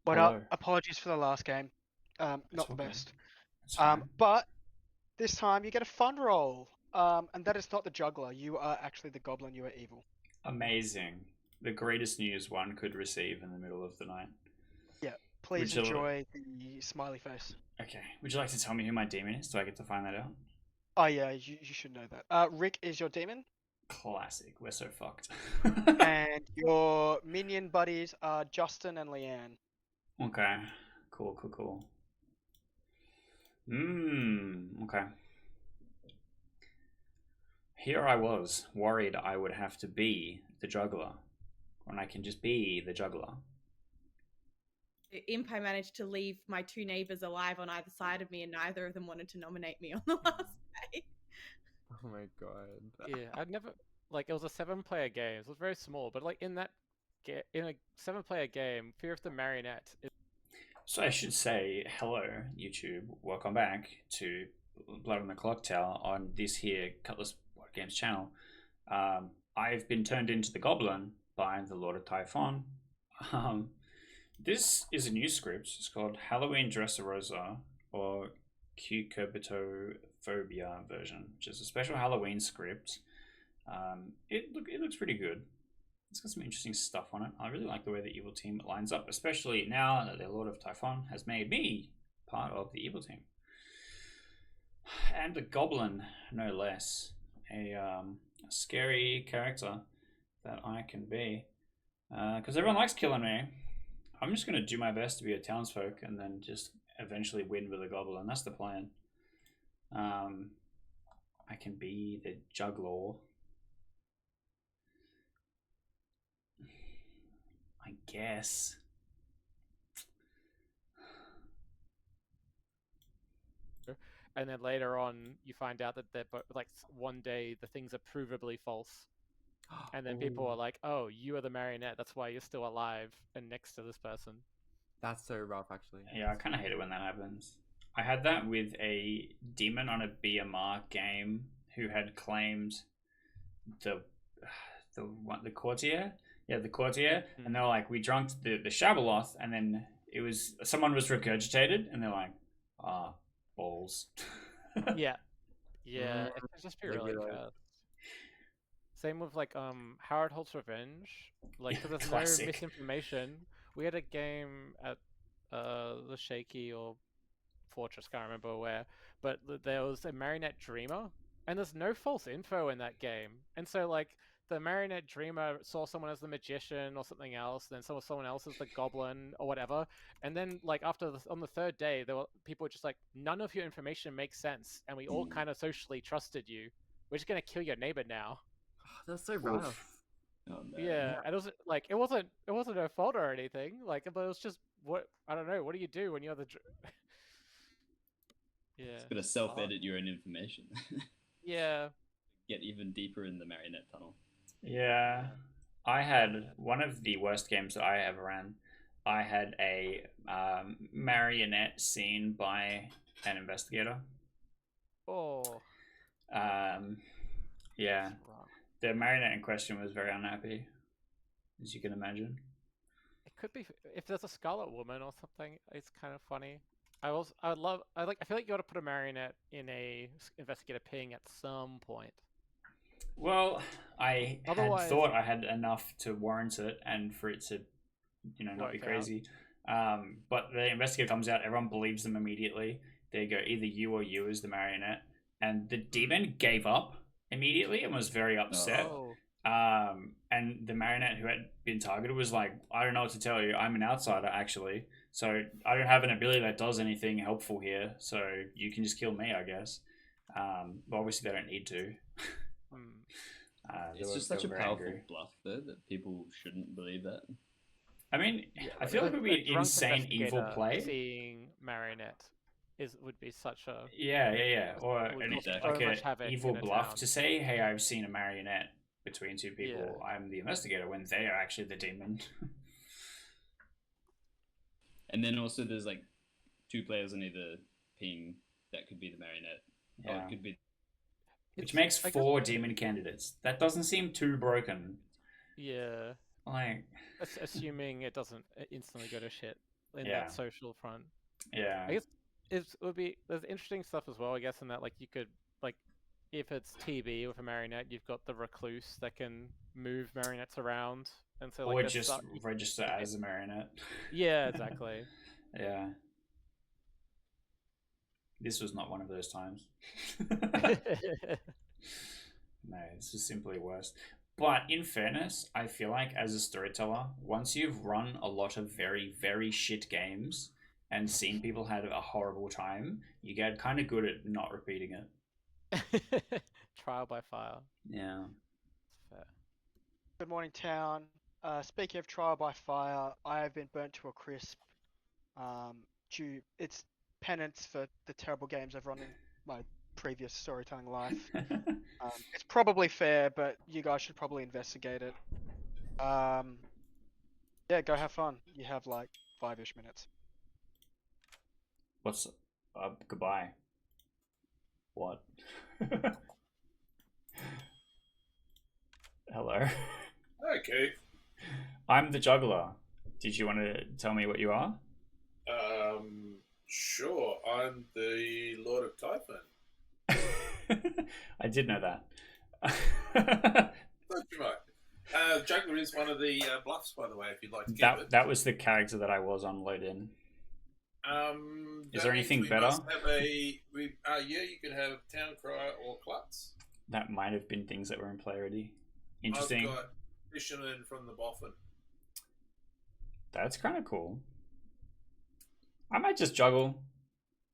But Hello. apologies for the last game. It's Not the all good. best. It's fine. But this time you get a fun roll. And that is not the juggler. You are actually the goblin. You are evil. Amazing. The greatest news one could receive in the middle of the night. Yeah. Please Would you? enjoy the smiley face. Okay. Would you like to tell me who my demon is? Do I get to find that out? Oh yeah, you should know that. Rick is your demon, Classic. We're so fucked. and your minion buddies are Justin and Leanne. Okay. Cool. Cool. Cool. Okay. Here I was, worried I would have to be the juggler, when I can just be the juggler. Imp, I managed to leave my two neighbors alive on either side of me, and neither of them wanted to nominate me on the last day. Oh my god. Yeah, I'd never like it was a 7-player game. So it was very small, but like in a 7-player game, Fear of the Marionette is So I should say, hello, YouTube. Welcome back to Blood on the Clocktower on this here Cutlass Board Games channel. I've been turned into the Goblin by the Lord of Typhon. Um, this is a new script. It's called Halloween Dressrosa or Cucurbitophobia version, which is a special Halloween script. It looks pretty good. It's got some interesting stuff on it. I really like the way the evil team lines up, especially now that the Lord of Typhon has made me part of the evil team. And the Goblin, no less. A scary character that I can be. Because everyone likes killing me. I'm just going to do my best to be a townsfolk and then just eventually win with a Goblin. That's the plan. I can be the juggler. I guess. and then later on you find out that they're like one day the things are provably false. And then people are like, "Oh, you are the marionette. That's why you're still alive and next to this person." That's so rough, actually. Yeah, I kind of hate it when that happens. I had that with a demon on a BMR game who had claimed the the courtier. Yeah, the courtier, and they're like, we drunk the Shabaloth, and then it was someone was regurgitated, and they're like, balls. Yeah, yeah, it can just be Like, really you're like- cursed. Same with like Howard Holt's Revenge. Like, because there's Classic. no misinformation. We had a game at the Shaky or Fortress, can't remember where, but there was a marionette dreamer, and there's no false info in that game. And so like the marionette dreamer saw someone as the magician or something else, then saw someone else as the goblin or whatever, and then like on the third day, there were people just like, none of your information makes sense, and we all kind of socially trusted you. We're just gonna kill your neighbor now. That's so rough. Oh no. Yeah, and it was like it wasn't her fault or anything. Like, but it was just what I don't know. What do you do when you're the yeah. It's gotta self-edit your own information. Yeah. Get even deeper in the marionette tunnel. Yeah, I had one of the worst games that I ever ran. I had a marionette seen by an investigator. Oh. Yeah, That's rough. the marionette in question was very unhappy, as you can imagine. It could be if there's a Scarlet Woman or something. It's kind of funny. I feel like you ought to put a marionette in a investigator ping at some point. Well, I Otherwise- had thought I had enough to warrant it and for it to, not be Work out. crazy. But the investigator comes out, everyone believes them immediately. They go, either you or you is the marionette. And the demon gave up immediately and was very upset. Oh. And the marionette who had been targeted was like, I don't know what to tell you. I'm an outsider, actually. So I don't have an ability that does anything helpful here. So you can just kill me, I guess. But obviously they don't need to. It's just such a powerful bluff, though, that people shouldn't believe that. I mean, Yeah, I feel like it would be an drunk insane evil investigator play. Seeing marionette would be such a Yeah. Or would an, cause so like much an havoc evil in a bluff town. to say, hey, I've seen a marionette between two people. Yeah. I'm the investigator when they are actually the demon. And then also there's like 2 players on either ping that could be the marionette. Or Yeah. it could be Which It's- makes I guess- 4 demon candidates. That doesn't seem too broken. Yeah. Like, Assuming it doesn't instantly go to shit. in Yeah. that social front. Yeah. I guess there's interesting stuff as well. I guess in that like you could like if it's TB with a marionette, you've got the recluse that can move marionettes around, and so like Or there's just stuff. register as a marionette. Yeah, exactly. Yeah. This was not one of those times. No, this is simply worse. But in fairness, I feel like as a storyteller, once you've run a lot of very, very shit games and seen people have a horrible time, you get kind of good at not repeating it. Trial by fire. Yeah. Fair. Good morning, town. Speaking of trial by fire, I have been burnt to a crisp. It's penance for the terrible games I've run in my previous storytelling life. It's probably fair, but you guys should probably investigate it. Yeah, go have fun. You have like 5-ish minutes. What's goodbye? What? Hello. Okay. I'm the juggler. Did you want to tell me what you are? Sure. I'm the Lord of Typhon. I did know that. Thought you might. Juggler is one of the bluffs, by the way, if you'd like to get it. That was the character that I was on load in. Is there anything better? Yeah, you could have Town Crier or Klutz. That might have been things that were in play already. Interesting. I've got Fisherman from the Boffin. That's kind of cool. I might just juggle.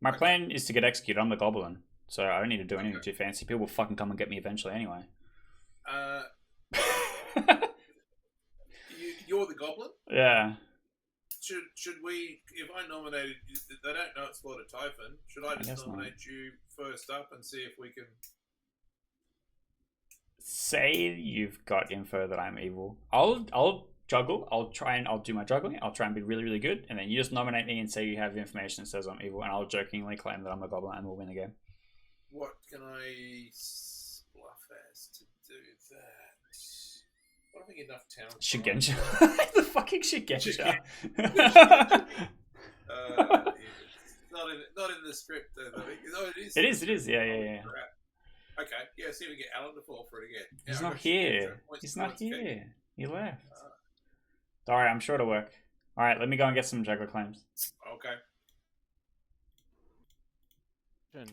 My plan is to get executed. I'm the goblin, so I don't need to do anything too fancy. People will fucking come and get me eventually anyway. You're the goblin? Yeah. Should we, if I nominated, they don't know it's Lord of Typhon, should I just nominate you first up and see if we can... Say you've got info that I'm evil. I'll juggle. I'll do my juggling. I'll try and be really, really good, and then you just nominate me and say you have information that says I'm evil, and I'll jokingly claim that I'm a goblin, and we'll win the game. What can I bluff as to do that? I don't think enough town. Shigenja. The fucking Shigenja. Not in the script, I think. No, It is. Yeah. Okay, yeah, see if we get Alan to fall for it again. He's Yeah, not here. He's not here. He left. Alright, I'm sure it'll work. Alright, let me go and get some juggler claims. Okay.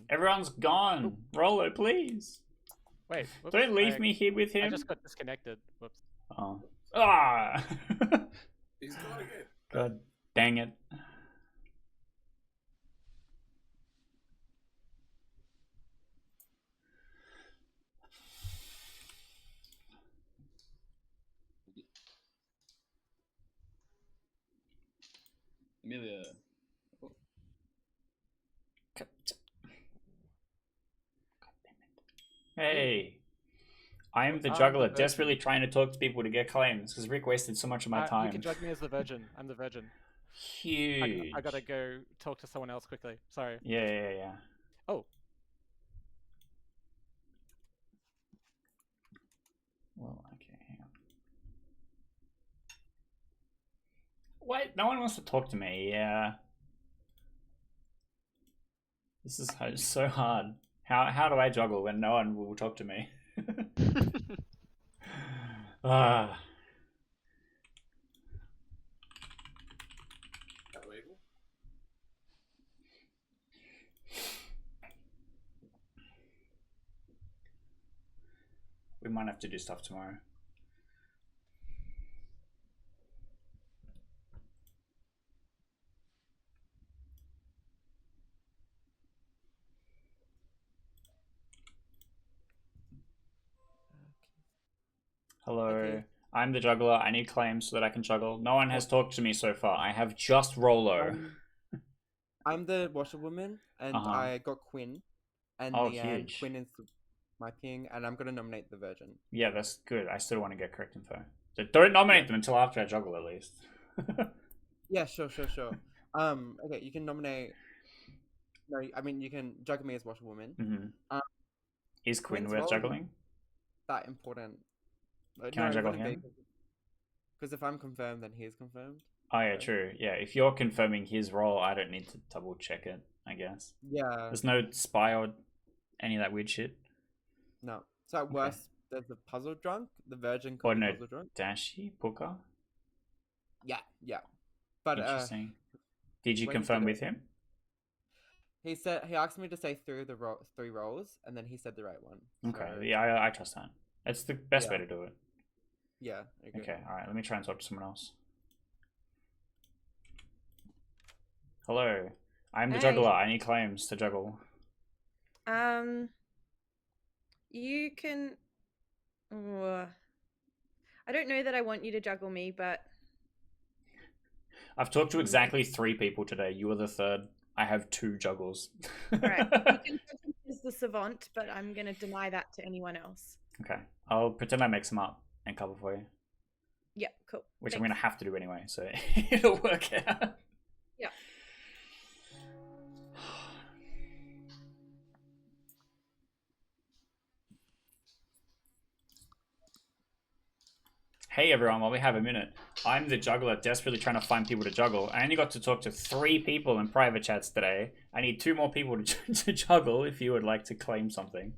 Everyone's gone. Rolo, please. Wait. Whoops, Don't leave me here with him. I just got disconnected. Whoops. Oh. Ah! He's gone again. God dang it. Amelia. Hey. I am the I'm juggler, the virgin. desperately trying to talk to people to get claims, because Rick wasted so much of my You time. can jug me as the virgin. I'm the virgin. Huge. I gotta go talk to someone else quickly. Sorry. Yeah. Oh. Well, okay, hang on. Wait, no one wants to talk to me. Yeah. This is so hard. How do I juggle when no one will talk to me? Ah. We might have to do stuff tomorrow. Hello. Okay. I'm the juggler. I need claims so that I can juggle. No one has talked to me so far. I have just Rolo. I'm the washerwoman, and I got Quinn, and huge. Quinn is my king, and I'm gonna nominate the virgin. Yeah, that's good. I still want to get correct info. So don't nominate them until after I juggle, at least. Yeah, sure. Okay, you can nominate. No, I mean you can juggle me as washerwoman. Mm-hmm. Is Quinn Quinn's worth role- juggling? That important. Can I juggle him? Because if I'm confirmed, then he is confirmed. Oh yeah, true. Yeah, if you're confirming his role, I don't need to double check it. I guess Yeah. there's no spy or any of that weird shit. No. So at worst, there's the puzzle drunk. The virgin Or could be no, puzzle drunk. Dashi Puka. Yeah. But Interesting. Did you when he confirm did with it- him? he said he asked me to say through the three roles, and then he said the right one. Okay. So, Yeah, I trust that. That's the best way Yeah. to do it. Yeah. I agree. Okay. All right. Let me try and talk to someone else. Hello. I'm the Hey. juggler. I need claims to juggle. You can. I don't know that I want you to juggle me, but I've talked to exactly 3 people today. You are the third. I have 2 juggles. alright. You can juggle me as the savant, but I'm gonna deny that to anyone else. Okay. I'll pretend I mix them up and cover for you, Yeah, cool. which I'm Thanks. going to have to do anyway, so it'll work out. Yeah. Hey everyone, while we have a minute, I'm the juggler desperately trying to find people to juggle. I only got to talk to 3 people in private chats today. I need 2 more people to juggle if you would like to claim something.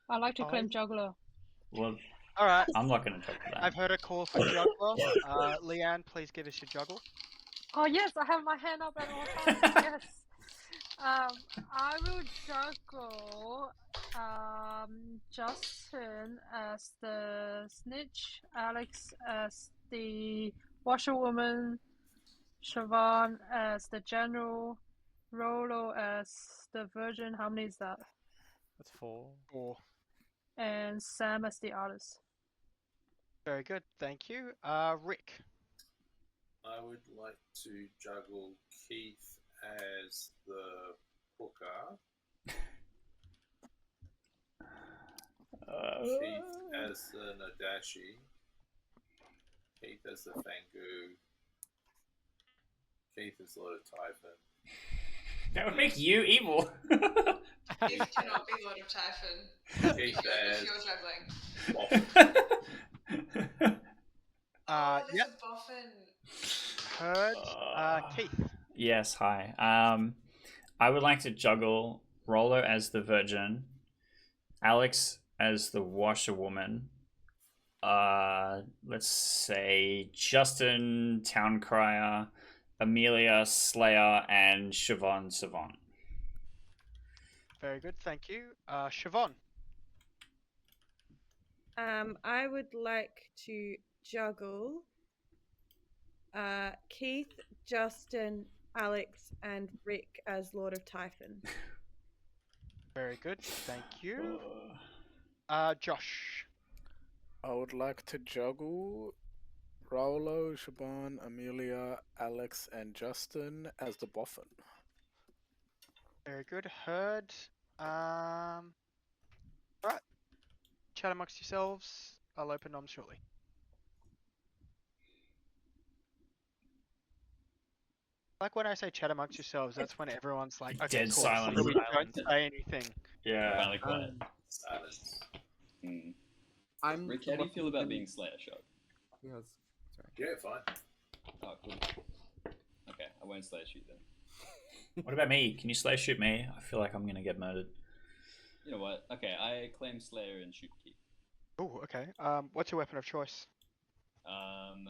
I like to claim juggler. Well, All right. I'm not going to juggle that. I've heard a call for juggler. Leanne, please give us your juggle. Oh yes, I have my hand up at all times. Yes. I will juggle Justin as the snitch, Alex as the washerwoman, Siobhan as the general, Rolo as the virgin. How many is that? That's 4. Or And Sam as the artist. very good, thank you. Rick. I would like to juggle Keith as the hooker, Keith as the Nadashi, Keith as the Fangu, Keith as Lord of Typhon. That would make you evil. Keith cannot be Lord of Typhon. Keith If as you're juggling. Boffin. Oh, there's Yep. a boffin. Heard. Keith. Yes, hi. I would like to juggle Rolo as the virgin, Alex as the washerwoman, let's say Justin Town Crier, Amelia Slayer, and Siobhan Savant. Very good, thank you. Siobhan. I would like to juggle Keith, Justin, Alex, and Rick as Lord of Typhon. Very good, thank you. Josh. I would like to juggle Rolo, Shaban, Amelia, Alex, and Justin as the boffin. Very good, heard. Right. Chat amongst yourselves. I'll open noms shortly. Like when I say chat amongst yourselves, that's when everyone's like, okay, Dead cool. silence. So we don't say anything. Yeah. Finally quiet. Silence. I'm. Rick, how do you feel about being Slayer Shock? Yes. Sorry. Yeah, fine. Oh, cool. Okay, I won't Slayer shoot then. What about me? Can you Slayer shoot me? I feel like I'm gonna get murdered. You know what? Okay, I claim Slayer and shoot Keith. Oh, okay. What's your weapon of choice? Mm,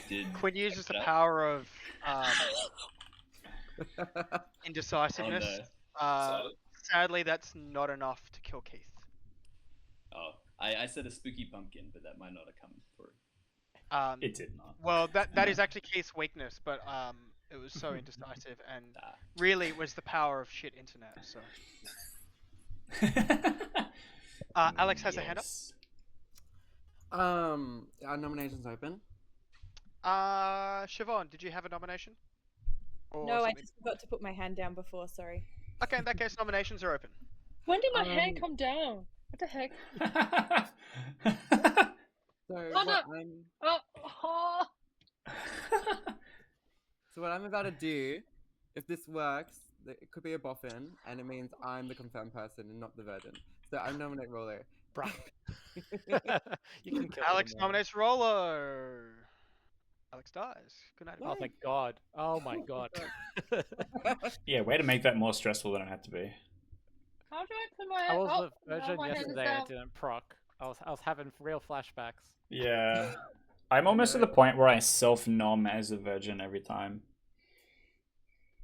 Did Quinn uses the it up? power of Oh indecisiveness. no. Silence. Sadly, that's not enough to kill Keith. Oh, I said a spooky pumpkin, but that might not have come through. It did not. Well, that is actually Keith's weakness, but it was so indecisive, and really it was the power of shit internet. So, Alex has a hand up. Our nominations open. Siobhan, did you have a nomination? Or No, I something? just forgot to put my hand down before, sorry. Okay, in that case, nominations are open. When did my hand come down? What the heck? So Oh, what no. I'm Oh. so what I'm about to do, if this works, it could be a boffin, and it means I'm the confirmed person and not the virgin. So I nominate Rollo. Bruh. You can kill Alex me tomorrow. nominates Rollo. Alex dies. Good night. Oh, Yay. thank God. Oh my God. Yeah, way to make that more stressful than it had to be. How do I put my I was oh, the now virgin my hand is yesterday. I down. didn't proc. I was having real flashbacks. Yeah. I'm almost to the point where I self-nom as a virgin every time.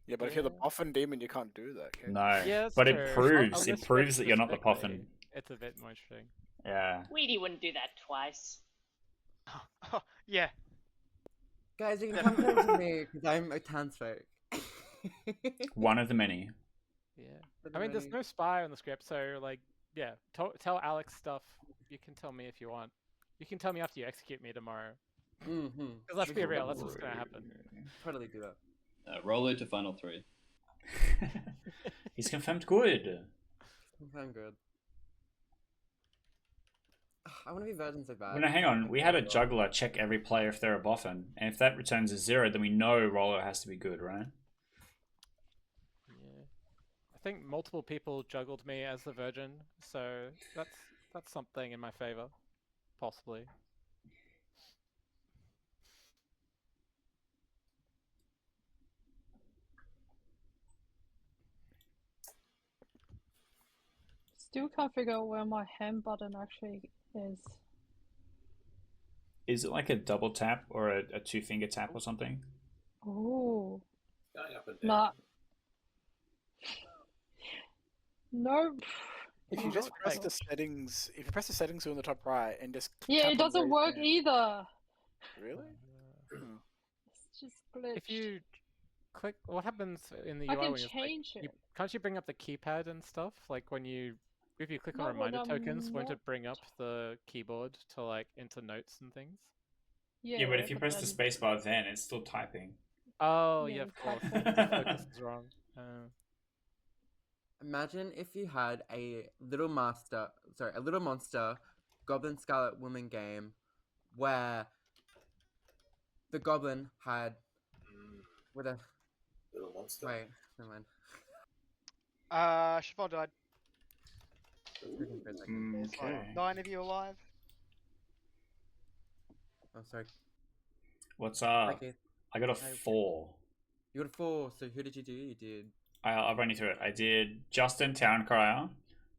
Yeah, but if you're the Boffin demon, you can't do that. Can you? No. Yeah, that's but true. it proves I'll it proves that you're not the retrospectively, puffin. It's a bit more interesting. Yeah. Weedy wouldn't do that twice. Yeah. Guys, you can come close to me because I'm a townsfolk. One of the many. Yeah. I mean, there's no spy on the script, so like, yeah. Tell Alex stuff. You can tell me if you want. You can tell me after you execute me tomorrow. Mm-hmm. Because let's be real, that's what's gonna happen. Totally do that. Rollo to final 3. He's confirmed good. I'm good. I want to be virgin so bad. Well, no, hang on. We had a juggler check every player if they're a boffin, and if that returns a 0, then we know Rollo has to be good, right? Yeah. I think multiple people juggled me as the virgin, so that's something in my favor, possibly. Still can't figure out where my hand button actually is. Is it like a double tap or a 2-finger tap or something? Oh. Going up and down. Nah. No. If you just press the settings, if you press the settings on the top right and just Yeah, tap it on doesn't raise work hand. either. Really? It's just glitched. If you click, what happens in the I UI can when you change it. can't you bring up the keypad and stuff? Like if you click on Not when reminder I'm tokens, won't not- it bring up the keyboard to like enter notes and things? Yeah, but if you press the spacebar, then it's still typing. Oh Yeah, yeah, of course. typing. The focus is wrong. Imagine if you had a little monster Goblin Scarlet Woman game where the goblin had with a Little monster. wait, never mind. Siobhan died. Freaking for a second. There's Okay. like 9 of you alive. Oh, sorry. What's Hi, up? Keith. I got a Hi. 4. You got a 4. So who did you do? You did. I'll run you through it. I did Justin Towncrier,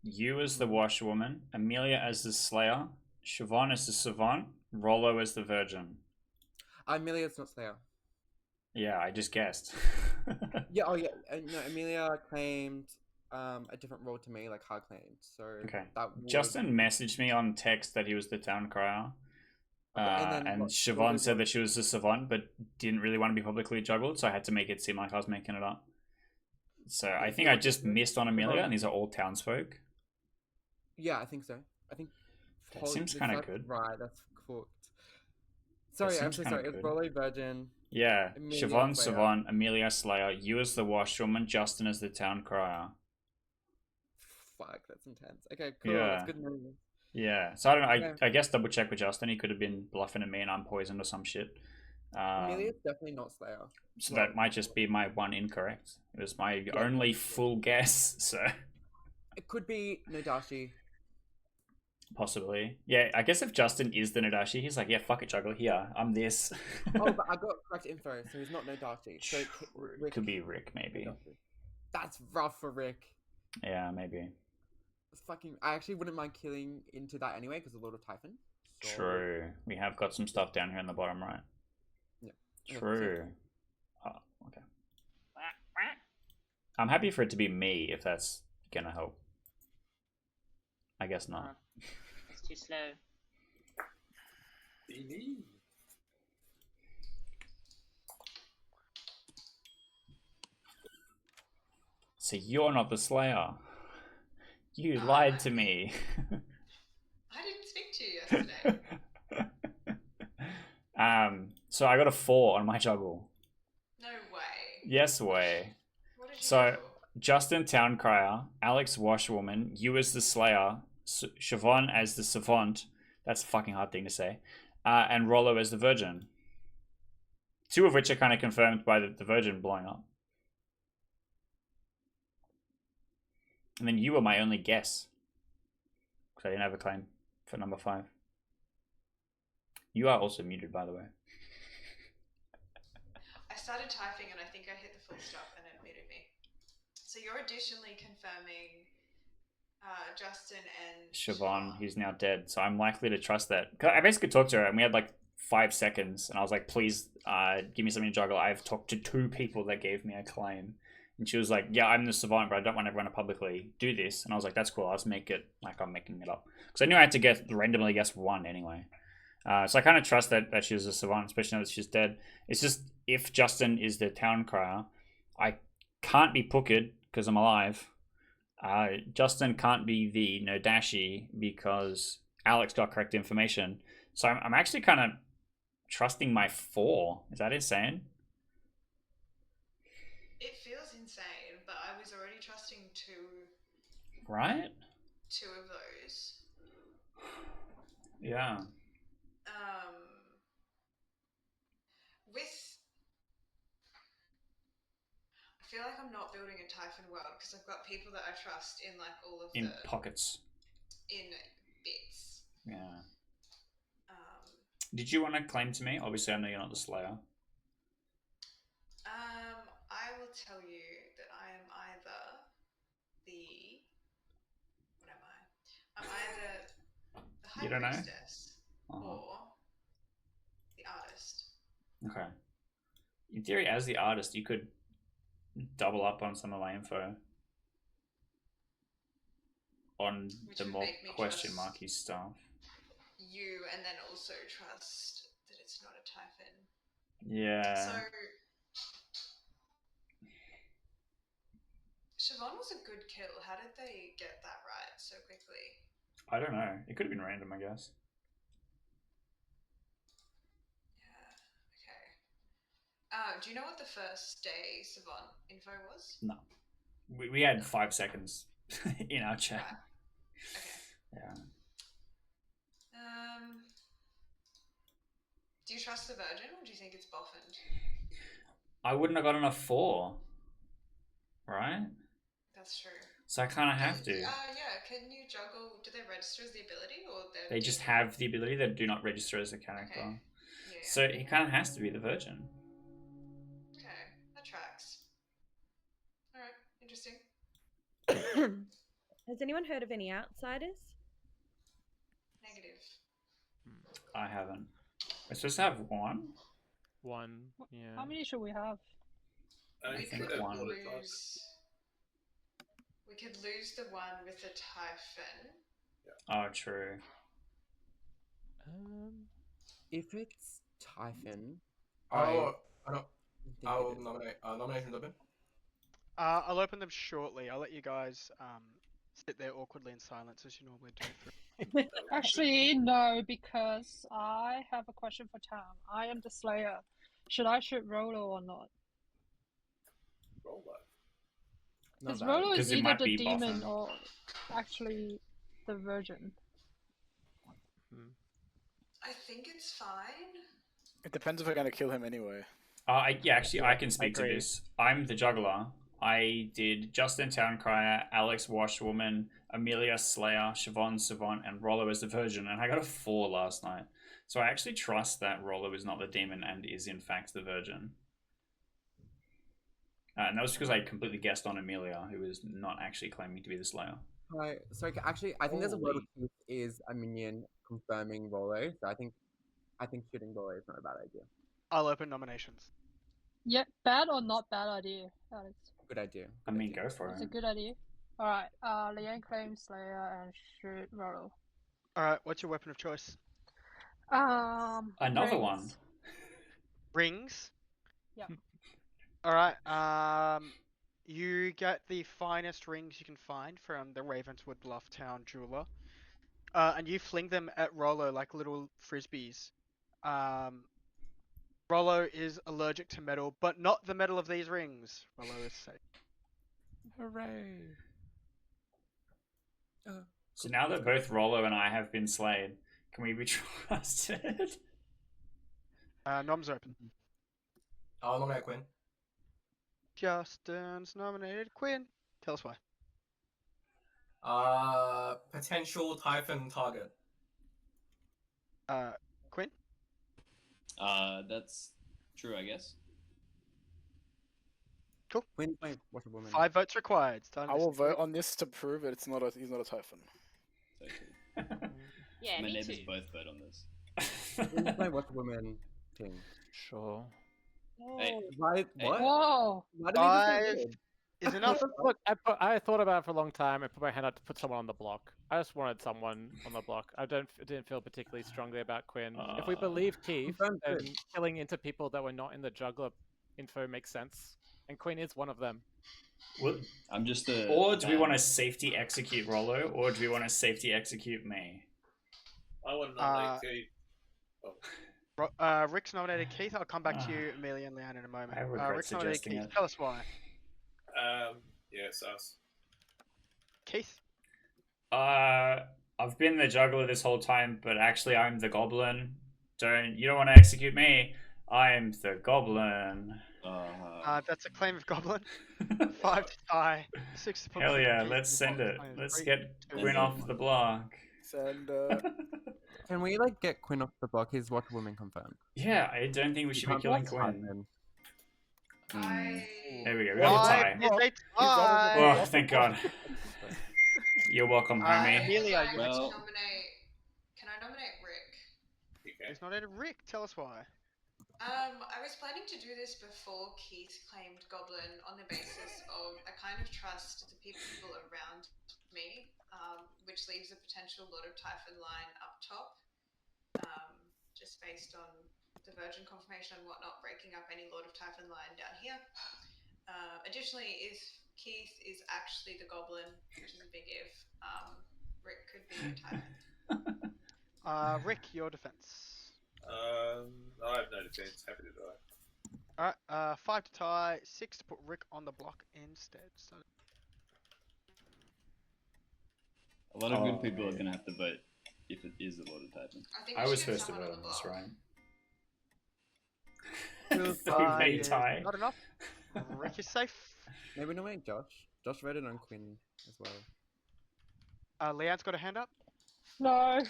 you as the Washerwoman, Amelia as the Slayer, Siobhan as the Savant, Rollo as the Virgin. Amelia's not Slayer. Yeah, I just guessed. Yeah. Oh yeah. No, Amelia claimed a different role to me, like hard claimed. So Okay. that was... Justin messaged me on text that he was the Towncrier. Okay, and then what- Siobhan what said was- that she was the Savant, but didn't really want to be publicly juggled, so I had to make it seem like I was making it up. So I think I just missed on Amelia, and these are all townsfolk. Yeah, I think so. I think That seems kind of good. Right, that's cooked. Sorry, I'm seems so kinda sorry. It was good. Rollo Virgin. Yeah, Amelia Siobhan Slayer. Savant, Amelia Slayer, you as the Washerwoman, Justin as the Towncrier. Fuck, that's intense. Okay, cool. Yeah. That's good news. Yeah, so I don't know. Yeah. I guess double check with Justin. He could have been bluffing at me and I'm poisoned or some shit. Amelia's definitely not Slayer. So that might just be my one incorrect. It was my only full guess, so It could be Nadashi. possibly. Yeah, I guess if Justin is the Nadashi, he's like, yeah, fuck it, juggler. Here, I'm this. Oh, but I got correct info, so he's not Nadashi. So Rick... Could be Rick, maybe. That's rough for Rick. Yeah, maybe. It's fucking... I actually wouldn't mind killing into that anyway, because of Lord of Typhon. So... True. We have got some stuff down here in the bottom right. Yeah. Okay, True. Oh, okay. I'm happy for it to be me if that's gonna help. I guess not. It's too slow. So you're not the Slayer. You lied to me. I didn't speak to you yesterday. So I got a 4 on my juggle. No way. Yes way. What did you So do? Justin Towncrier, Alex Washerwoman, you as the Slayer, Siobhan as the Savant. That's a fucking hard thing to say. And Rollo as the Virgin. 2 of which are kind of confirmed by the Virgin blowing up. And then you were my only guess. Because I didn't have a claim for number 5. You are also muted, by the way. I started typing and I think I hit the full stop and it muted me. So you're additionally confirming Justin and Siobhan, who's now dead. So I'm likely to trust that. 'Cause I basically talked to her and we had like 5 seconds. And I was like, please give me something to juggle. I've talked to 2 people that gave me a claim. And she was like, yeah, I'm the savant, but I don't want everyone to publicly do this. And I was like, that's cool. I'll just make it like I'm making it up. Because I knew I had to randomly guess 1 anyway. So I kind of trust that she was a savant, especially now that she's dead. It's just, if Justin is the town crier, I can't be Pukid because I'm alive. Justin can't be the Nodashi because Alex got correct information. So I'm actually kind of trusting my 4. Is that insane? It feels insane, but I was already trusting 2. Right? 2 of those. Yeah. I feel like I'm not building a Typhon world because I've got people that I trust in like all of in pockets. In bits. Yeah. Did you want to claim to me? Obviously, I know you're not the Slayer. I will tell you that I am either the... What am I? I'm either the High You don't know? Priestess or the Artist. Okay. In theory, as the artist, you could double up on some of my info on the more question marky stuff. You, and then also trust that it's not a Typhon. Yeah. So Siobhan was a good kill. How did they get that right so quickly? I don't know. It could have been random, I guess. Yeah. Okay. Do you know what the first day Savant info was? No. We had 5 seconds in our chat. Right. Okay. Yeah. Do you trust the Virgin, or do you think it's boffined? I wouldn't have gotten a 4. Right? That's true. So I kind of have to. Yeah. Can you juggle? Do they register as the ability, or they just have the ability? They do not register as a character. Okay. Yeah. So he kind of has to be the Virgin. Okay, that tracks. All right, interesting. Has anyone heard of any outsiders? Negative. I haven't. We're supposed to have 1. 1, yeah. How many should we have? I think 1. We could lose the one with the Typhon. Oh, true. If it's Typhon, I'll nominate. Nominations open. I'll open them shortly. I'll let you guys sit there awkwardly in silence as you normally do. Actually, no, because I have a question for Tam. I am the Slayer. Should I shoot Rolo or not? Rolo. Because Rolo is either the demon or actually the Virgin. I think it's fine. It depends if we're going to kill him anyway. Actually, I can speak to this. I'm the juggler. I did Justin Towncrier, Alex Washwoman, Amelia Slayer, Siobhan Savant, and Rollo as the Virgin, and I got a 4 last night. So I actually trust that Rollo is not the demon and is in fact the Virgin. And that was because I completely guessed on Amelia, who was not actually claiming to be the Slayer. Right. So actually, I think there's a word of truth is a minion confirming Rollo. So I think shooting Rollo is not a bad idea. I'll open nominations. Yep, bad or not bad idea, Alex? Good idea. I mean, go for it. It's a good idea. Alright, Leanne claims Slayer and shoot Rollo. Alright, what's your weapon of choice? Another rings. one. Rings? Yeah. Alright, you get the finest rings you can find from the Ravenswood Blufftown jeweler. And you fling them at Rollo like little frisbees. Rollo is allergic to metal, but not the metal of these rings. Rollo is safe. Hooray! So now that both Rollo and I have been slayed, can we be trusted? Nom's open. I'll nominate Quinn. Justin's nominated Quinn. Tell us why. Potential Typhon target. Quinn? That's true, I guess. Cool. Quinn's my Watcher Woman. 5 votes required. I will vote on this to prove it. He's not a Typhon. So cool. Yeah, My me neighbors too. both vote on this. Quinn's my Watcher Woman team. Sure. Hey, Why? What? Whoa. Why did we just say 5 weird? is enough. Look, I thought about it for a long time. I put my hand out to put someone on the block. I just wanted someone on the block. I didn't feel particularly strongly about Quinn. If we believe Keith, Confirmed then Quinn. killing into people that were not in the juggler info makes sense, and Quinn is one of them. Well, I'm just a. or do we want to safety execute Rollo, or do we want to safety execute me? I want to nominate Keith. Rick's nominated Keith. I'll come back to you, Amelia and Leanne, in a moment. I regret Rick's nominated suggesting Keith. it. Tell us why. Yes, us. Keith? I've been the juggler this whole time, but actually I'm the goblin. You don't want to execute me. I'm the goblin. That's a claim of goblin. 5 to tie, 6 to put. Hell yeah, Keith let's in the send it. box. Let's 3, get 2, Quinn off the block. Send. Can we like get Quinn off the block? His Watcher Woman confirmed. Yeah, I don't think we should be killing Quinn. There we go. We got a tie. Is a tie. Oh, thank God. You're welcome, homie. Amelia, you Well, Can I nominate Rick? He's nominated Rick. Tell us why. I was planning to do this before Keith claimed Goblin on the basis of I kind of trust the people around me, which leaves a potential Lord of Typhon line up top, just based on the Virgin confirmation and whatnot, breaking up any Lord of Typhon line down here. Additionally, if Keith is actually the Goblin, which is a big if, Rick could be a Typhon. Rick, your defense. I have no defense. Happy to die. Alright, 5 to tie, 6 to put Rick on the block instead. So... a lot of good people are going to have to vote if it is a Lord of Typhon. I was first to vote on this, right? So may tie. not enough. Rick is safe. Maybe nominate Josh. Josh voted on Quinn as well. Leanne's got a hand up. No.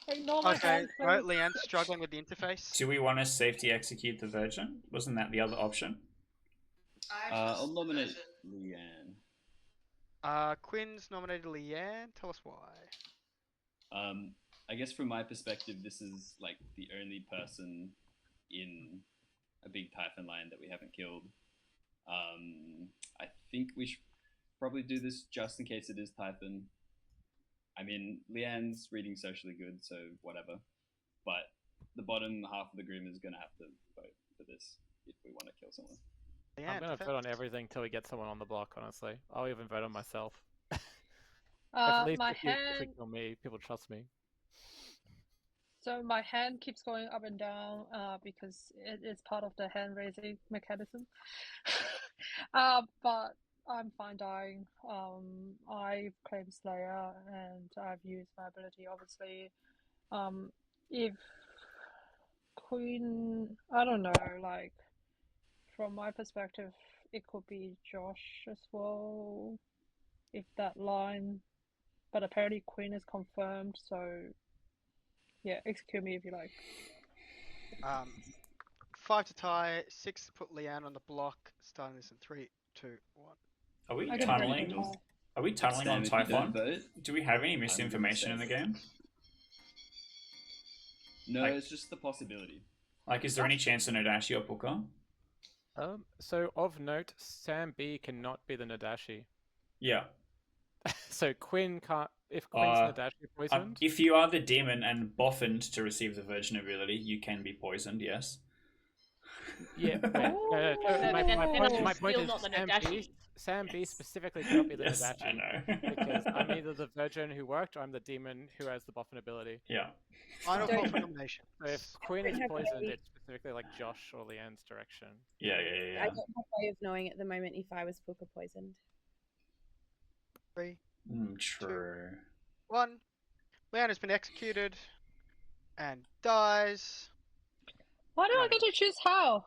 Ignore my Okay, hand, right, please. Leanne's struggling with the interface. Do we want to safety execute the Virgin? Wasn't that the other option? I'll nominate Leanne. Quinn's nominated Leanne. Tell us why. I guess from my perspective, this is like the only person in a big Typhon line that we haven't killed. I think we should probably do this just in case it is Typhon. I mean, Leanne's reading socially good, so whatever. But the bottom half of the grim is going to have to vote for this if we want to kill someone. I'm going to vote on everything till we get someone on the block, honestly. I'll even vote on myself. At least My if you hand. click on me, people trust me. So my hand keeps going up and down because it is part of the hand raising mechanism. But I'm fine dying. I've claimed Slayer and I've used my ability, obviously. If Queen, I don't know, like, from my perspective, it could be Josh as well, if that line. But apparently Queen is confirmed, so yeah, execute me if you like. 5 to tie, 6 to put Leanne on the block. Starting this in 3, 2, 1. Are we I can tunneling? vote. Are we tunneling Sam, on if you don't Typhon? vote, Do we have any I'm misinformation in gonna the game? No, Like- it's just the possibility. Like, is there any chance of Nadashi or Puka? So of note, Sam B cannot be the Nadashi. Yeah. So Quinn can't. If Quinn's Nadashi poisoned, If you are the demon and boffined to receive the Virgin ability, you can be poisoned, yes. yeah. Wait, no. My point still is not the Sam B. Nadashi. Sam B specifically cannot be the Yes, Nadashi. I know. Because I'm either the Virgin who worked or I'm the demon who has the boffin ability. Yeah. Final call for nomination. So if Quinn is poisoned, it's specifically like Josh or Leanne's direction. Yeah. I don't have a way of knowing at the moment if I was Puka poisoned. 3, True. 1. Leanne has been executed and dies. Why do I get to choose how?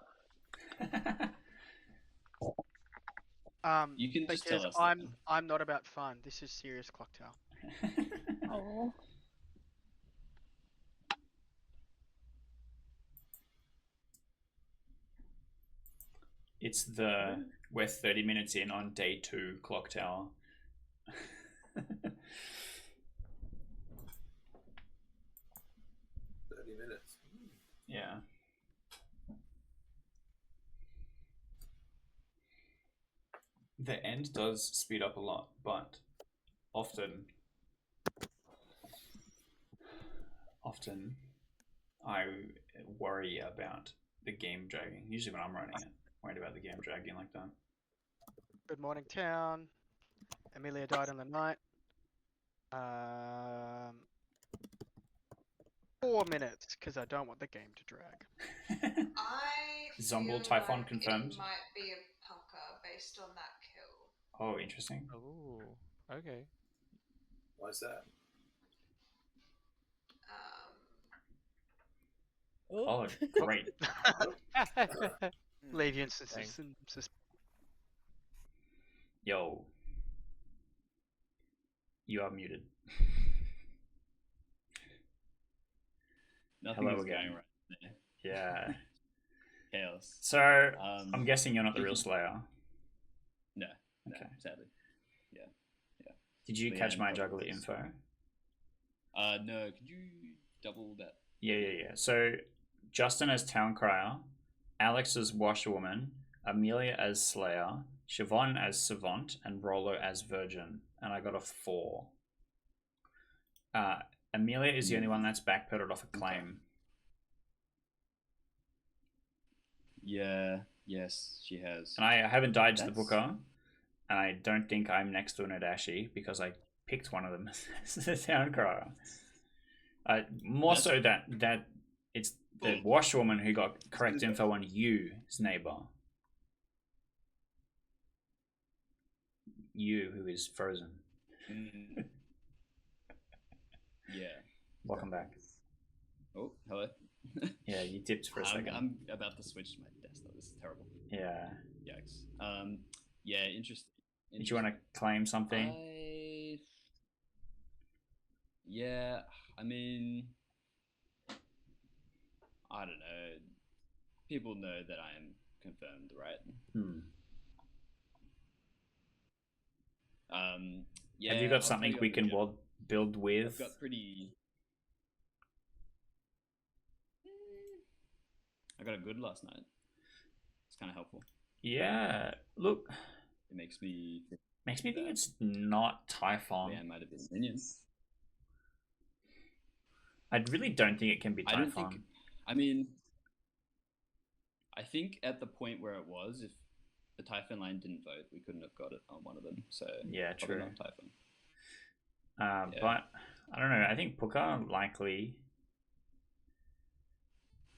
You can just Because tell us that. I'm not about fun. This is serious Clocktower. Oh. We're 30 minutes in on day 2 Clocktower. 30 minutes. Yeah. The end does speed up a lot, but often I worry about the game dragging. Usually when I'm running it, worried about the game dragging like that. Good morning, town. Amelia died in the night. 4 minutes, because I don't want the game to drag. I Zomble feel Typhon like confirmed. it might be a pucker based on that kill. Oh, interesting. Oh, okay. Why's that? Oh, great. Leave you in suspense. Yo. You are muted. Nothing Hello is again. going right there. Yeah. Chaos. So, I'm guessing you're not the real Slayer. No. Okay. Sadly. Yeah. Did you catch my juggler info? No. Could you double that? Yeah. So, Justin as Town Crier, Alex as Washerwoman, Amelia as Slayer, Siobhan as Savant, and Rollo as Virgin. And I got a 4. Amelia is the only one that's backpedaled off a claim. Yeah. Yes, she has. And I haven't died to the Booker, and I don't think I'm next to an Adashi because I picked one of them as the Town Crier. More so that it's the Washerwoman who got correct info on you, his neighbor. You, who is frozen. Yeah. Welcome back. Oh, hello. Yeah, you dipped for a second. I'm about to switch to my desktop. This is terrible. Yeah. Yikes. Yeah, interesting. Did you want to claim something? Yeah, I mean, I don't know. People know that I am confirmed, right? Yeah. Have you got something we can build with? I've got pretty. I got a good last night. It's kind of helpful. Yeah. Look. It makes me think it's not Typhon. Yeah, it might have been minions. I really don't think it can be Typhon. I don't think. I think at the point where it was, if the Typhon line didn't vote, we couldn't have got it on one of them. So yeah, true. Not Typhon. But I don't know. I think Puka likely.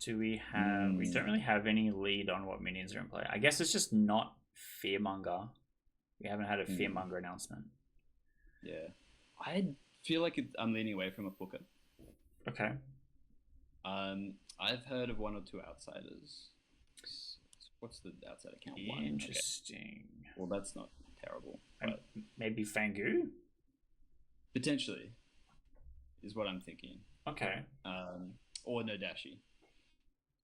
Do we have? We don't really have any lead on what minions are in play. I guess it's just not Fearmonger. We haven't had a Fearmonger announcement. Yeah, I feel like I'm leaning away from a Puka. Okay. I've heard of 1 or 2 outsiders. What's the outsider count? 1. Interesting. Okay. Well, that's not terrible. But maybe Fangu? Potentially. Is what I'm thinking. Okay. Or Nodashi.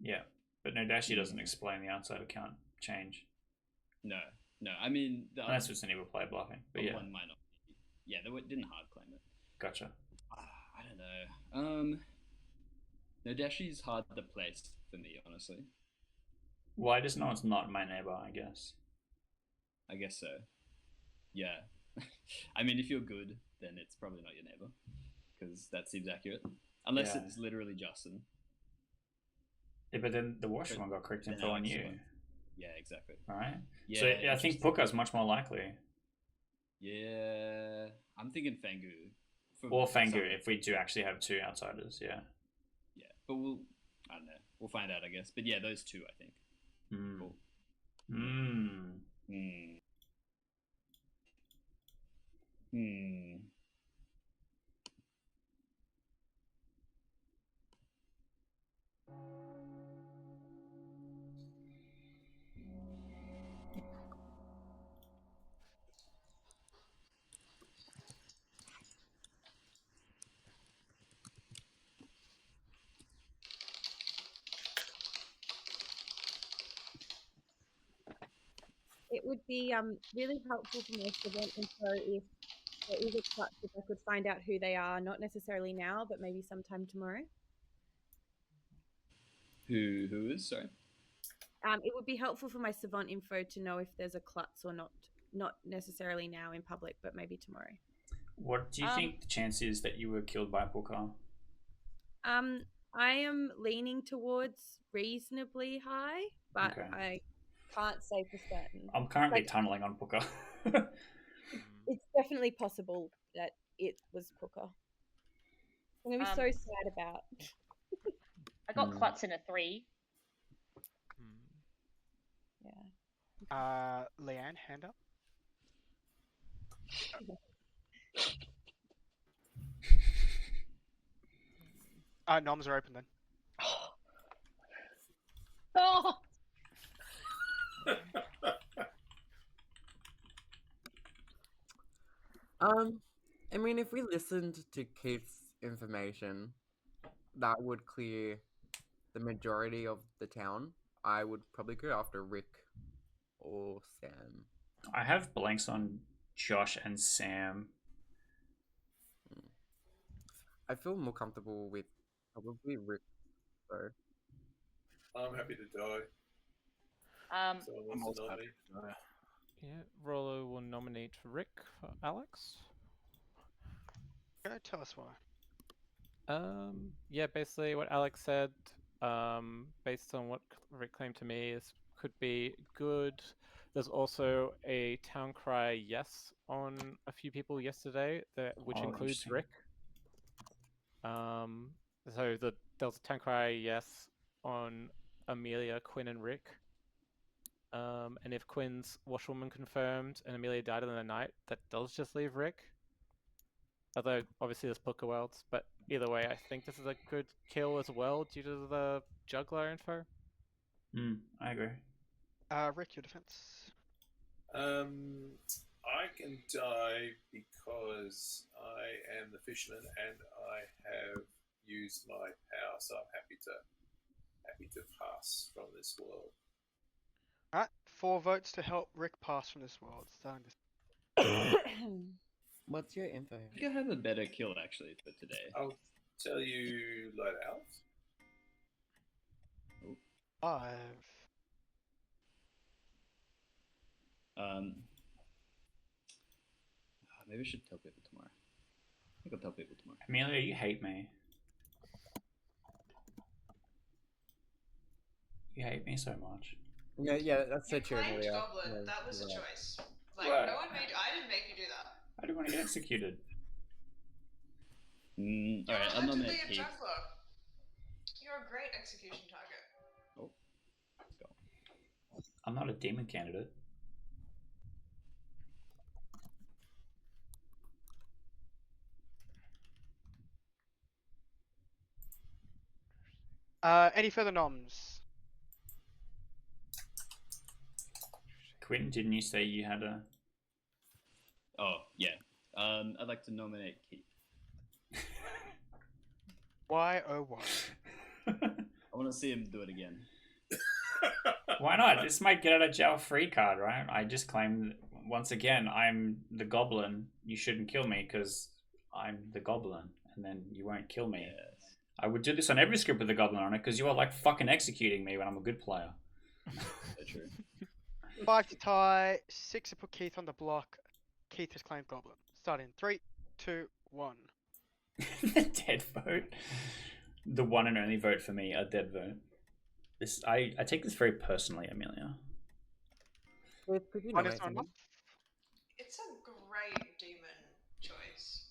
Yeah. But Nodashi doesn't explain the outsider count change. No. I mean... Unless it's an evil player bluffing. But yeah. One might not be. Yeah, they didn't hard claim it. Gotcha. I don't know. Nodashi's hard to place for me, honestly. Well, I just know it's not my neighbor, I guess. I guess so. Yeah. I mean, if you're good, then it's probably not your neighbor. Because that seems accurate. Unless it's literally Justin. Yeah, but then the Washerman got correct info on you. Yeah, exactly. Alright? Yeah, so I think Puka's much more likely. Yeah. I'm thinking Fangu. Or Fangu, if we do actually have 2 outsiders, yeah. Yeah, but I don't know. We'll find out, I guess. But yeah, those 2, I think. Cool. would be really helpful for my student info if there is a clutch, if I could find out who they are, not necessarily now, but maybe sometime tomorrow. Who is? Sorry. It would be helpful for my savant info to know if there's a klutz or not. Not necessarily now in public, but maybe tomorrow. What do you think the chance is that you were killed by Puka? I am leaning towards reasonably high, but Okay. I can't say for certain. I'm currently tunneling on Puka. It's definitely possible that it was Puka. I'm gonna be so sad about. I got klutz in a 3. Yeah. Leanne, hand up. Noms are open then. Oh. I mean, if we listened to Keith's information, that would clear the majority of the town. I would probably go after Rick or Sam. I have blanks on Josh and Sam. I feel more comfortable with probably Rick, though. I'm happy to die. Someone I'm wants to also happy nominate. to die. Yeah, Rollo will nominate Rick for Alex. Go tell us why. Yeah, basically what Alex said, based on what Rick claimed to me, is could be good. There's also a town cry yes on a few people yesterday, which includes interesting. Rick. So there was a town cry yes on Amelia, Quinn, and Rick. And if Quinn's washerwoman confirmed and Amelia died in the night, that does just leave Rick. Although, obviously, there's Puka Worlds, but either way, I think this is a good kill as well due to the juggler info. I agree. Rick, your defense. I can die because I am the fisherman and I have used my power, so I'm happy to pass from this world. Alright, 4 votes to help Rick pass from this world. Starting to... What's your info? I think I have a better kill actually for today. I'll tell you later, Alex. 5. Maybe I should tell people tomorrow. I think I'll tell people tomorrow. Amelia, you hate me. You hate me so much. Yeah, that's so true, Claimed Amelia. Goblin. Yeah, That was a you're right. choice. Like, Right. no one made. I didn't make you do that. I don't want to get executed. Alright, I'll Allegedly nominate a Keith. juggler. You're a great execution target. Oh, let's go. I'm not a demon candidate. Any further noms? Quinn, didn't you say you had a... Oh, yeah. I'd like to nominate Keith. Why, oh why? I want to see him do it again. Why not? This might get out of jail free card, right? I just claim, once again, I'm the goblin. You shouldn't kill me because I'm the goblin, and then you won't kill me. Yes. I would do this on every script with the goblin on it because you are like fucking executing me when I'm a good player. So true. 5 to tie, 6 to put Keith on the block. Keith has claimed Goblin. Start in 3, 2, 1. The dead vote. The one and only vote for me, a dead vote. This I take this very personally, Amelia. Wait, could you Minus nominate one someone? It's a great demon choice.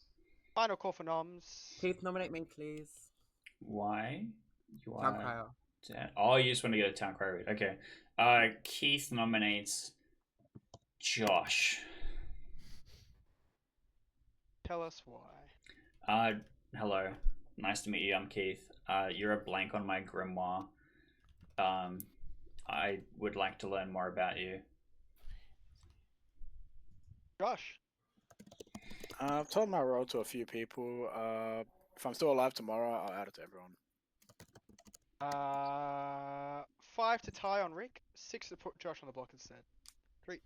Final call for noms. Keith, nominate me, please. Why? You Town are crier. dead. Oh, you just want to get a town cry read. Okay. Keith nominates Josh. Tell us why. Hello. Nice to meet you. I'm Keith. You're a blank on my grimoire. I would like to learn more about you. Josh. I've told my role to a few people. If I'm still alive tomorrow, I'll add it to everyone. 5 to tie on Rick. 6 to put Josh on the block instead. 3,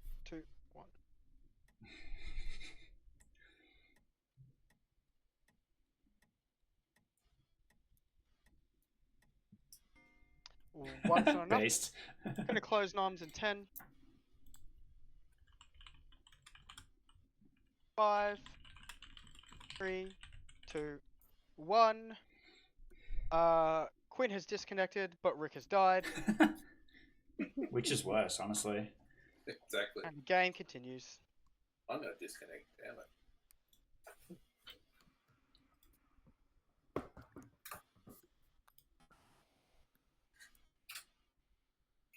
One's not enough. Based. Gonna close noms in 10. 5, 3, 2, 1. Quinn has disconnected, but Rick has died. Which is worse, honestly. Exactly. And the game continues. I'm gonna disconnect. Damn it.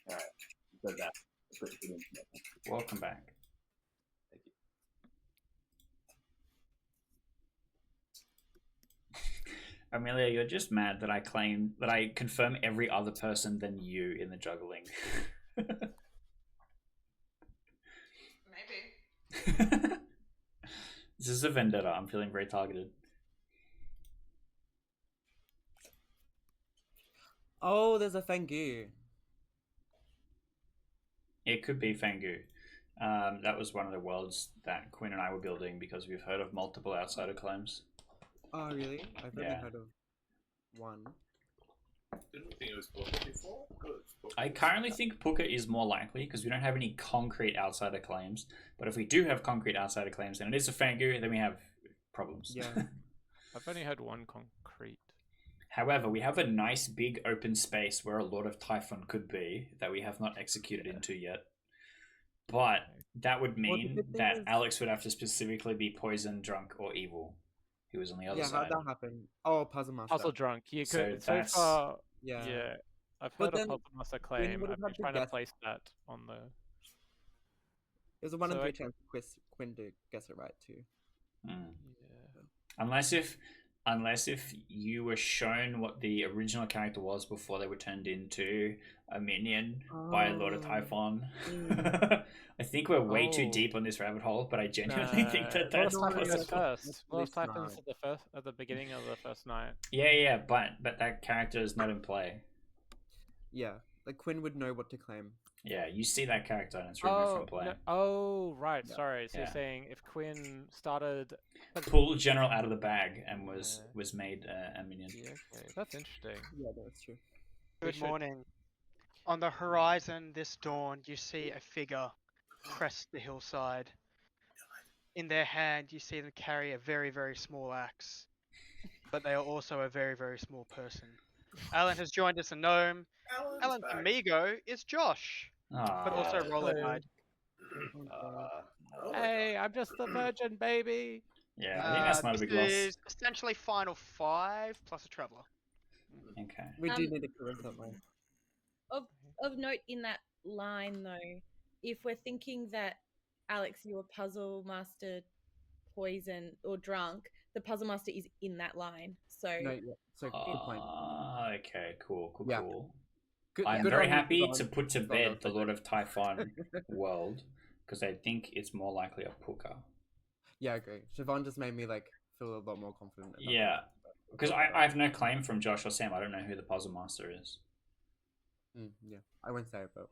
All right. So that. Welcome back. Thank you. Amelia, you're just mad that I confirm every other person than you in the juggling. Maybe. This is a vendetta. I'm feeling very targeted. Oh, there's a Fengu. It could be Fangu. That was one of the worlds that Quinn and I were building because we've heard of multiple outsider claims. Oh, really? I've only Yeah. heard of one. Didn't we think it was Puka before? I currently think Puka is more likely because we don't have any concrete outsider claims. But if we do have concrete outsider claims, then it is a Fangu, then we have problems. Yeah. I've only had one concrete. However, we have a nice big open space where a lot of Typhon could be that we have not executed into yet. But that would mean good thing that is- Alex would have to specifically be poison, drunk, or evil. He was on the other Yeah, side. how'd that happen? Oh, Puzzle Master. Puzzle drunk. You So could. So that's- far, Yeah. yeah. I've But heard of then Puzzle Master Quinn claim. would I've have been had to trying to guess- place that on the. There's a 1 in So 3 I- chance for Quinn to guess it right too. Mm. Yeah. Unless if you were shown what the original character was before they were turned into a minion by Lord of Typhon. I think we're way too Oh. deep on this rabbit hole, but I genuinely think that Lord that's of Typhon possible. goes first. Lord of least Typhon's nine. at the beginning of the first night. Yeah, but that character is not in play. Yeah, like Quinn would know what to claim. Yeah, you see that character and it's removed from play. Right. Yeah. Sorry. So Yeah. you're saying if Quinn started. Pull General out of the bag and was made a minion. Yeah, okay. That's interesting. Yeah, that's true. We Good should- morning. On the horizon this dawn, you see a figure crest the hillside. In their hand, you see them carry a very, very small axe. But they are also a very, very small person. Alan has joined us a gnome. Alan's back. amigo is Josh. But also Ah, Roller Hello. died. Oh my Hey, I'm just the virgin baby. yeah, I think that's not a big this loss. is essentially final 5 plus a traveler. Okay. We do Um, need a clue something. Of note in that line though, if we're thinking that Alex, you're puzzle master, poison or drunk, the puzzle master is in that line. So No, yeah. So good point. Okay, cool. Yeah. Good, I'm good very on you, happy Siobhan. to put to Well bed done. the Lord of Typhon world because I think it's more likely a Puka. Yeah, I agree. Siobhan just made me like feel a lot more confident. about Yeah, that. because I have no claim from Josh or Sam. I don't know who the puzzle master is. Yeah, I won't say it, but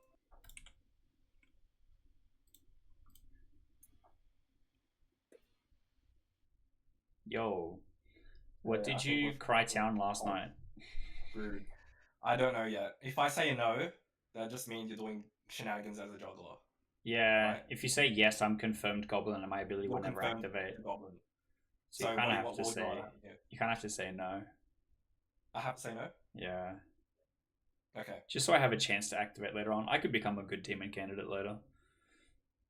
Yo, what Yeah, I did thought you was- cry down last night? Rude. I don't know yet. If I say no, that just means you're doing shenanigans as a juggler. Yeah, Right. if you say yes, I'm confirmed goblin, and my ability will You're never confirmed activate. Goblin. So you So kind of what- have what to would say. I have to do? You kind of have to say no. I have to say no? Yeah, Okay. just so I have a chance to activate later on. I could become a good demon candidate later.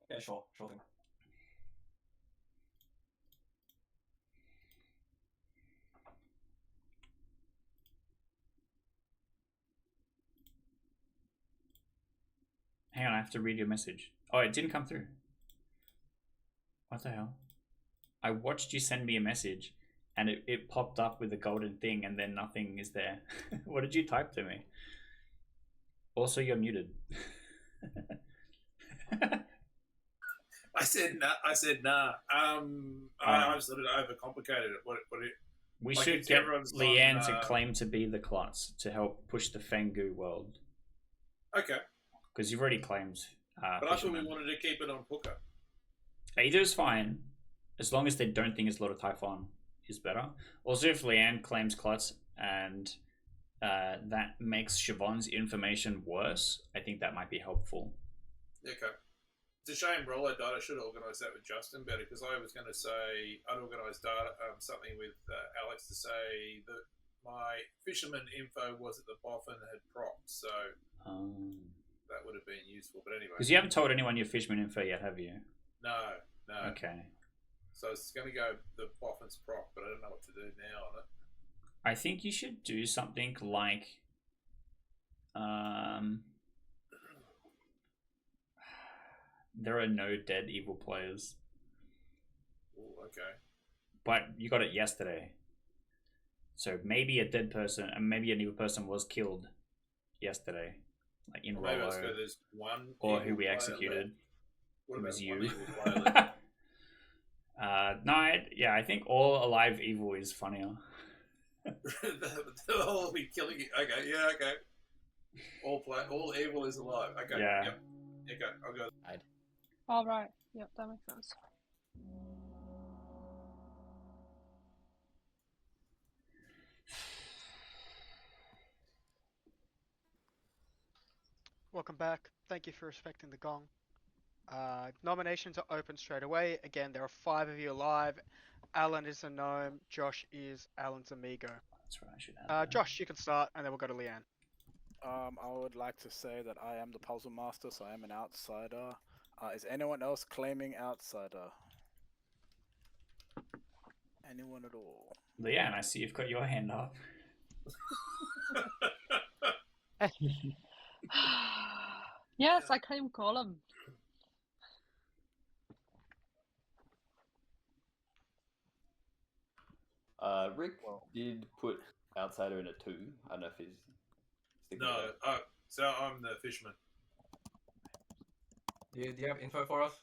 Yeah, sure. Sure thing. Hang on, I have to read your message. Oh, it didn't come through. What the hell? I watched you send me a message and it popped up with a golden thing and then nothing is there. What did you type to me? Also, you're muted. I said nah. I've sort of overcomplicated it. What it We Like, should it's get everyone's Leanne on, to claim to be the klutz to help push the Fengu world. okay. Because you've already claimed. But I thought we Fisherman. wanted to keep it on Puka. Either is fine, as long as they don't think it's a lot of Typhon is better. Also, if Leanne claims Klutz and that makes Siobhan's information worse, I think that might be helpful. Okay. It's a shame Rollo died. I should have organised that with Justin better because I was going to say unorganised data, something with Alex to say that my fisherman info was that the boffin had propped, so that would have been useful. But anyway, because you haven't told anyone your fisherman info yet, have you? No. Okay. So it's going to go the boffin's prop, but I don't know what to do now on it. I think you should do something like there are no dead evil players. Ooh, okay. But you got it yesterday. So maybe a dead person and maybe an evil person was killed yesterday. Like in Maybe Rollo. let's go there's one or evil who we player executed. left. What It about was one you. evil player left? No, I think all alive evil is funnier. They'll all be killing you. Okay, yeah, okay. All evil is alive. Okay, Yeah. yep. Okay, I'll go. All right. Yep, that makes sense. Welcome back. Thank you for respecting the gong. Nominations are open straight away. Again, there are 5 of you alive. Alan is a gnome. Josh is Alan's amigo. That's right. I should add Josh, you can start, and then we'll go to Leanne. I would like to say that I am the puzzle master, so I am an outsider. Is anyone else claiming outsider? Anyone at all? Leanne, I see you've got your hand up. Yes, I claim Golem. Rick did put outsider in a 2. I don't know if he's sticking No, with that. so I'm the fisherman. Do you have info for us?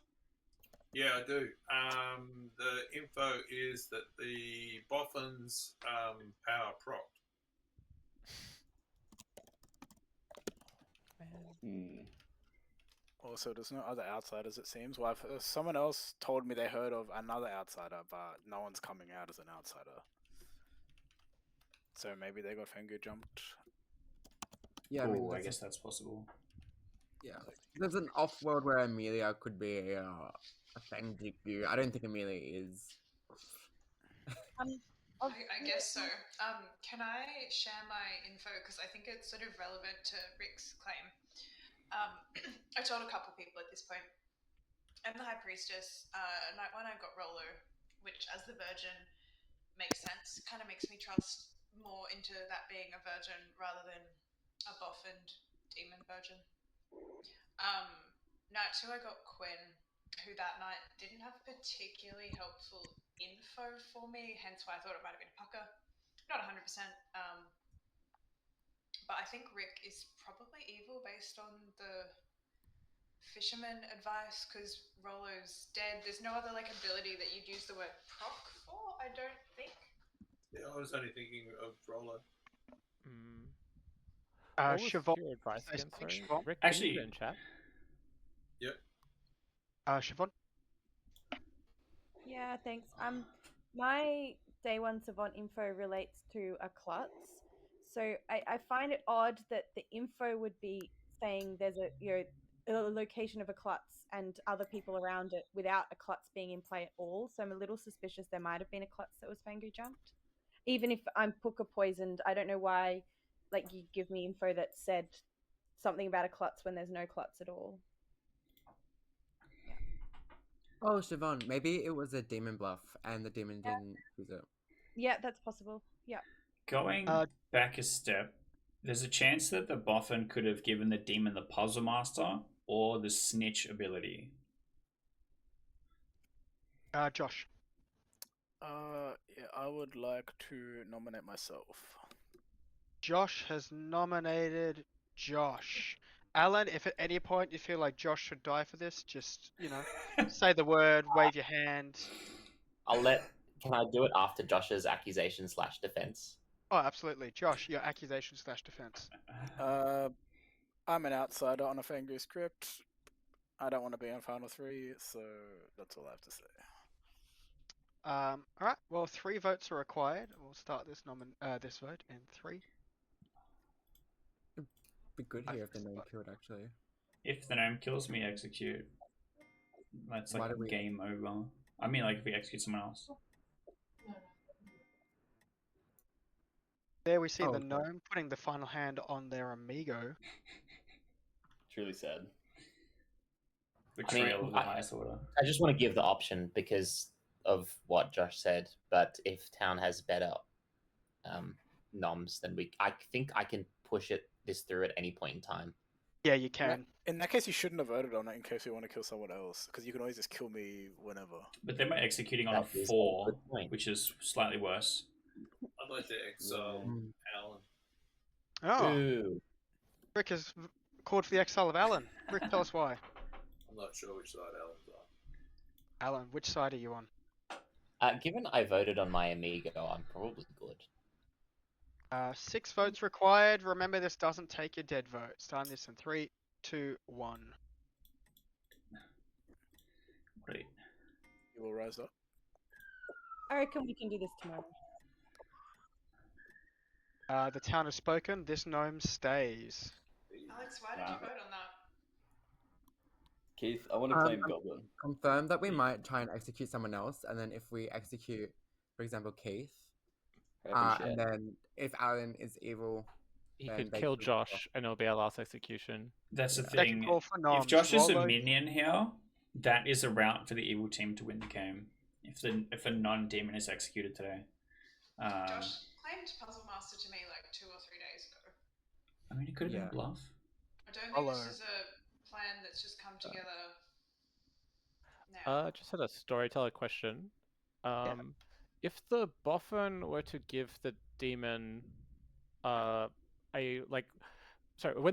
Yeah, I do. The info is that the boffin's power propped. Also, there's no other outsiders, it seems. Well, someone else told me they heard of another outsider, but no one's coming out as an outsider. So maybe they got finger jumped. Yeah, I mean, I guess that's possible. Yeah, there's an off-world where Amelia could be a Fangji view. I don't think Amelia is. I guess so. Can I share my info because I think it's sort of relevant to Rick's claim. I told a couple people at this point. I'm the High Priestess. Night one I got Rollo, which as the Virgin makes sense. Kind of makes me trust more into that being a Virgin rather than a boffined demon Virgin. Night two I got Quinn, who that night didn't have particularly helpful info for me, hence why I thought it might have been Pucker. Not 100%. But I think Rick is probably evil based on the fisherman advice because Rollo's dead. There's no other ability that you'd use the word proc for, I don't think. Yeah, I was only thinking of Rollo. What was Siobhan, your advice say again? something, Sorry, Siobhan? Rick, Actually- can you put it in chat? Yep. Siobhan? Yeah, thanks. My day one savant info relates to a klutz. So I find it odd that the info would be saying there's a location of a klutz and other people around it without a klutz being in play at all. So I'm a little suspicious there might have been a klutz that was Fangu jumped. Even if I'm Puka poisoned, I don't know why you give me info that said something about a klutz when there's no klutz at all. Oh, Siobhan, maybe it was a demon bluff and the demon didn't use it. Yeah, that's possible. Yeah. Going back a step, there's a chance that the boffin could have given the demon the puzzle master or the snitch ability. Josh. Yeah, I would like to nominate myself. Josh has nominated Josh. Alan, if at any point you feel like Josh should die for this, just, say the word, wave your hand. Can I do it after Josh's accusation/defense? Oh, absolutely. Josh, your accusation/defense. I'm an outsider on a Fangu script. I don't want to be on final three, so that's all I have to say. All right. Well, 3 votes are required. We'll start this this vote in 3. Be good here if the gnome killed, actually. If the gnome kills me, execute. That's Why like do we- game over. I mean, like if we execute someone else. There we see Oh, the okay. gnome putting the final hand on their amigo. It's really sad. Betrayal of the highest order. I just want to give the option because of what Josh said. But if town has better noms, then I think I can push this through at any point in time. Yeah, you can. In that case, you shouldn't have voted on it in case you want to kill someone else, because you can always just kill me whenever. But they might executing on That a is a 4, good point. which is slightly worse. I'd like to exile Alan. Oh, Ooh. Rick has called for the exile of Alan. Rick, tell us why. I'm not sure which side Alan's on. Alan, which side are you on? Given I voted on my amigo, I'm probably good. 6 votes required. Remember, this doesn't take your dead vote. Starting this in 3, 2, 1. Great. You will rise up. I reckon we can do this tomorrow. The town has spoken. This gnome stays. Alex, why did you vote on that? Keith, I want to claim Goblin. Confirm that we might try and execute someone else, and then if we execute, for example, Keith, and then if Alan is evil, He then could they kill could- Josh, and it'll be our last execution. That's the They thing. can call for If noms. Josh is a Swallow- minion here, that is a route for the evil team to win the game. If a non-demon is executed today. Josh claimed Puzzle Master to me like 2 or 3 days ago. I mean, it could have been a bluff. I don't think this is a plan that's just come together now. I just had a storyteller question. If the Boffin were to give the demon when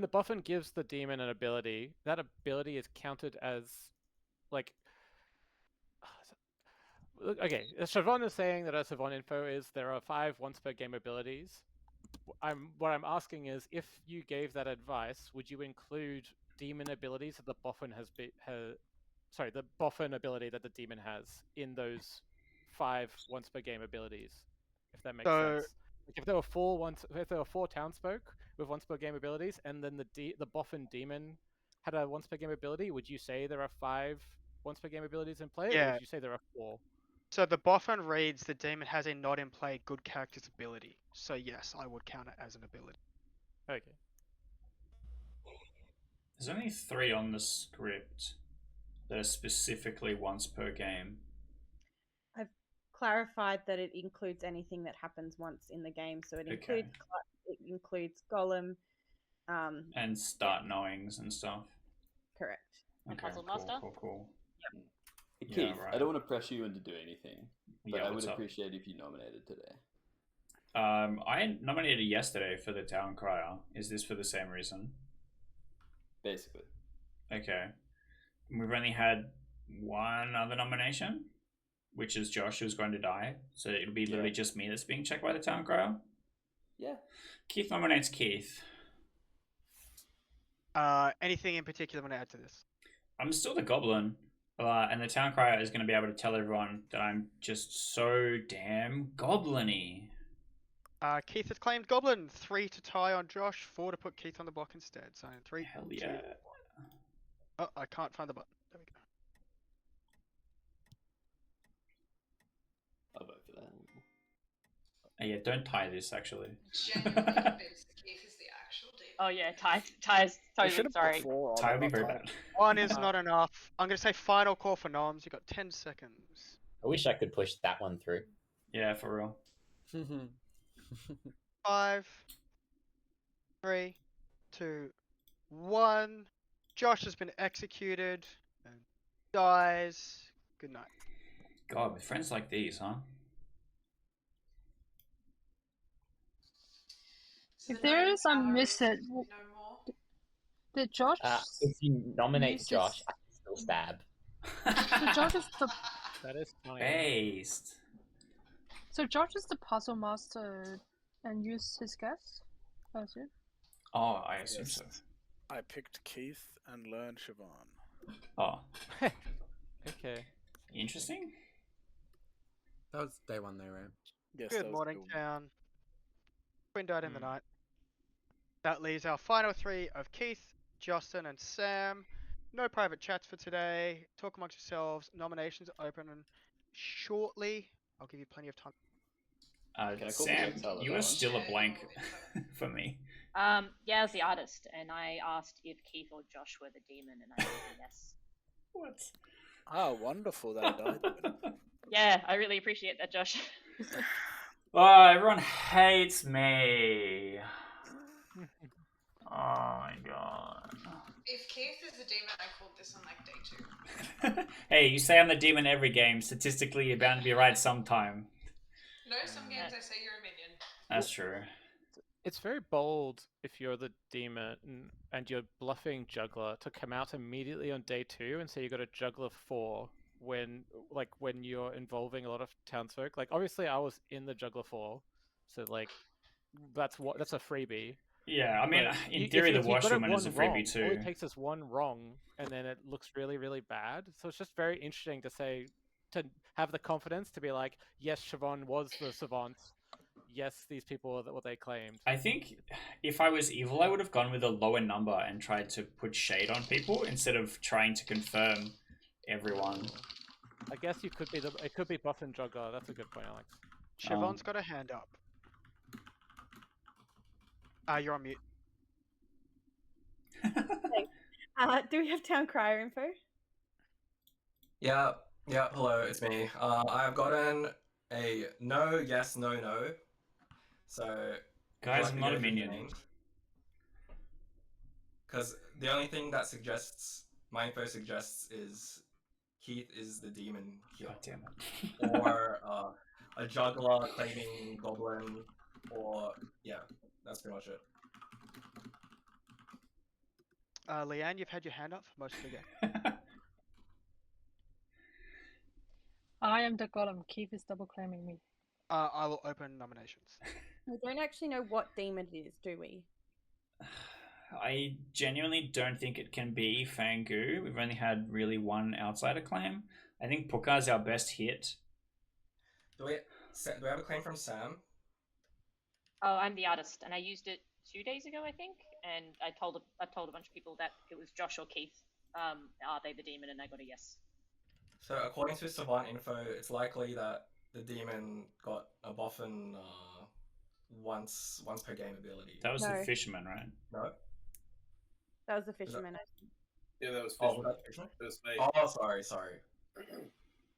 the Boffin gives the demon an ability, that ability is counted as like. Okay, Siobhan is saying that our Siobhan info is there are 5 once per game abilities. What I'm asking is, if you gave that advice, would you include demon abilities that the Boffin the Boffin ability that the demon has in those 5 once per game abilities, if that makes sense. Like if there were 4 townsfolk with once per game abilities, and then the Boffin demon had a once per game ability, would you say there are 5 once per game abilities in play, or Yeah. would you say there are 4? So the Boffin reads the demon has a not in play good character's ability. So yes, I would count it as an ability. Okay. There's only 3 on the script that are specifically once per game. I've clarified that it includes anything that happens once in the game, so it includes Golem, and start knowings and stuff. Correct. Okay, Puzzle cool, Master? cool. Hey, Yeah, Keith, right. I don't want to pressure you into doing anything, but Yeah, I would what's up? appreciate if you nominated today. I nominated yesterday for the Town Crier. Is this for the same reason? Basically. Okay. We've only had 1 other nomination, which is Josh, who's going to die. So it'll be literally just me that's being checked by the Town Crier. Yeah. Keith nominates Keith. Anything in particular want to add to this? I'm still the Goblin, and the Town Crier is going to be able to tell everyone that I'm just so damn goblin-y. Keith has claimed Goblin. 3 to tie on Josh, 4 to put Keith on the block instead. So in 3, Hell 2, yeah. 1. Oh, I can't find the button. There we go. I'll vote for that. Yeah, don't tie this, actually. Genuinely convinced Keith is the actual demon. Oh yeah, Ty's totally sorry. Tie would be very bad. 1 is not enough. I'm going to say final call for noms. You've got 10 seconds. I wish I could push that one through. Yeah, for real. 5, 3, 2, 1. Josh has been executed and dies. Good night. God, with friends like these, huh? If there is unmissed, did Josh? If you nominate use Josh, his- I can still stab. So Josh is the That is funny. Based. Josh is the puzzle master and use his guess. I assume. Oh, I assume so. I picked Keith and learned Siobhan. Oh, Okay. interesting. That was day one, though, right? Yes, Good that was morning, cool. town. Quinn died in the Hmm. night. That leaves our final three of Keith, Justin, and Sam. No private chats for today. Talk amongst yourselves. Nominations open shortly. I'll give you plenty of time. Can I call Sam, for exile on you that are one? still a Share blank your info. for me. Yeah, I was the artist, and I asked if Keith or Josh were the demon, and I said yes. What? Ah, wonderful that I died. Yeah, I really appreciate that, Josh. Oh, everyone hates me. Oh my god. If Keith is the demon, I called this on like day 2. Hey, you say I'm the demon every game. Statistically, you're bound to be right sometime. No, some games I say you're a minion. That's true. It's very bold if you're the demon and you're bluffing juggler to come out immediately on day 2 and say you got a juggler 4 when you're involving a lot of townsfolk. Like obviously I was in the juggler 4, so like that's a freebie. Yeah, I mean, But in theory, the if you got it washwoman is a one wrong, freebie all too. it takes is one wrong, and then it looks really, really bad. So it's just very interesting to have the confidence to be like, yes, Siobhan was the savant. Yes, these people are what they claimed. I think if I was evil, I would have gone with a lower number and tried to put shade on people instead of trying to confirm everyone. I guess it could be buff and juggler. That's a good point, Alex. Siobhan's got a hand up. You're on mute. Do we have town crier info? Yeah, hello, it's me. I've gotten a no, yes, no, no. So, Guys, I'm not a minion. Because the only thing that my info suggests is Keith is the demon here. God damn it. Or a juggler claiming goblin, or yeah, that's pretty much it. Leanne, you've had your hand up for most of the game. I am the golem. Keith is double claiming me. I will open nominations. We don't actually know what demon it is, do we? I genuinely don't think it can be Fangu. We've only had really one outsider claim. I think Puka's our best hit. Do we have a claim from Sam? Oh, I'm the artist, and I used it 2 days ago, I think. And I told a bunch of people that it was Josh or Keith. Are they the demon? And I got a yes. So according to Savant info, it's likely that the demon got a buff and once per game ability. That was the fisherman, right? No. That was the fisherman. Yeah, that was Oh, fisherman. was that fisherman? That was me. Oh, sorry.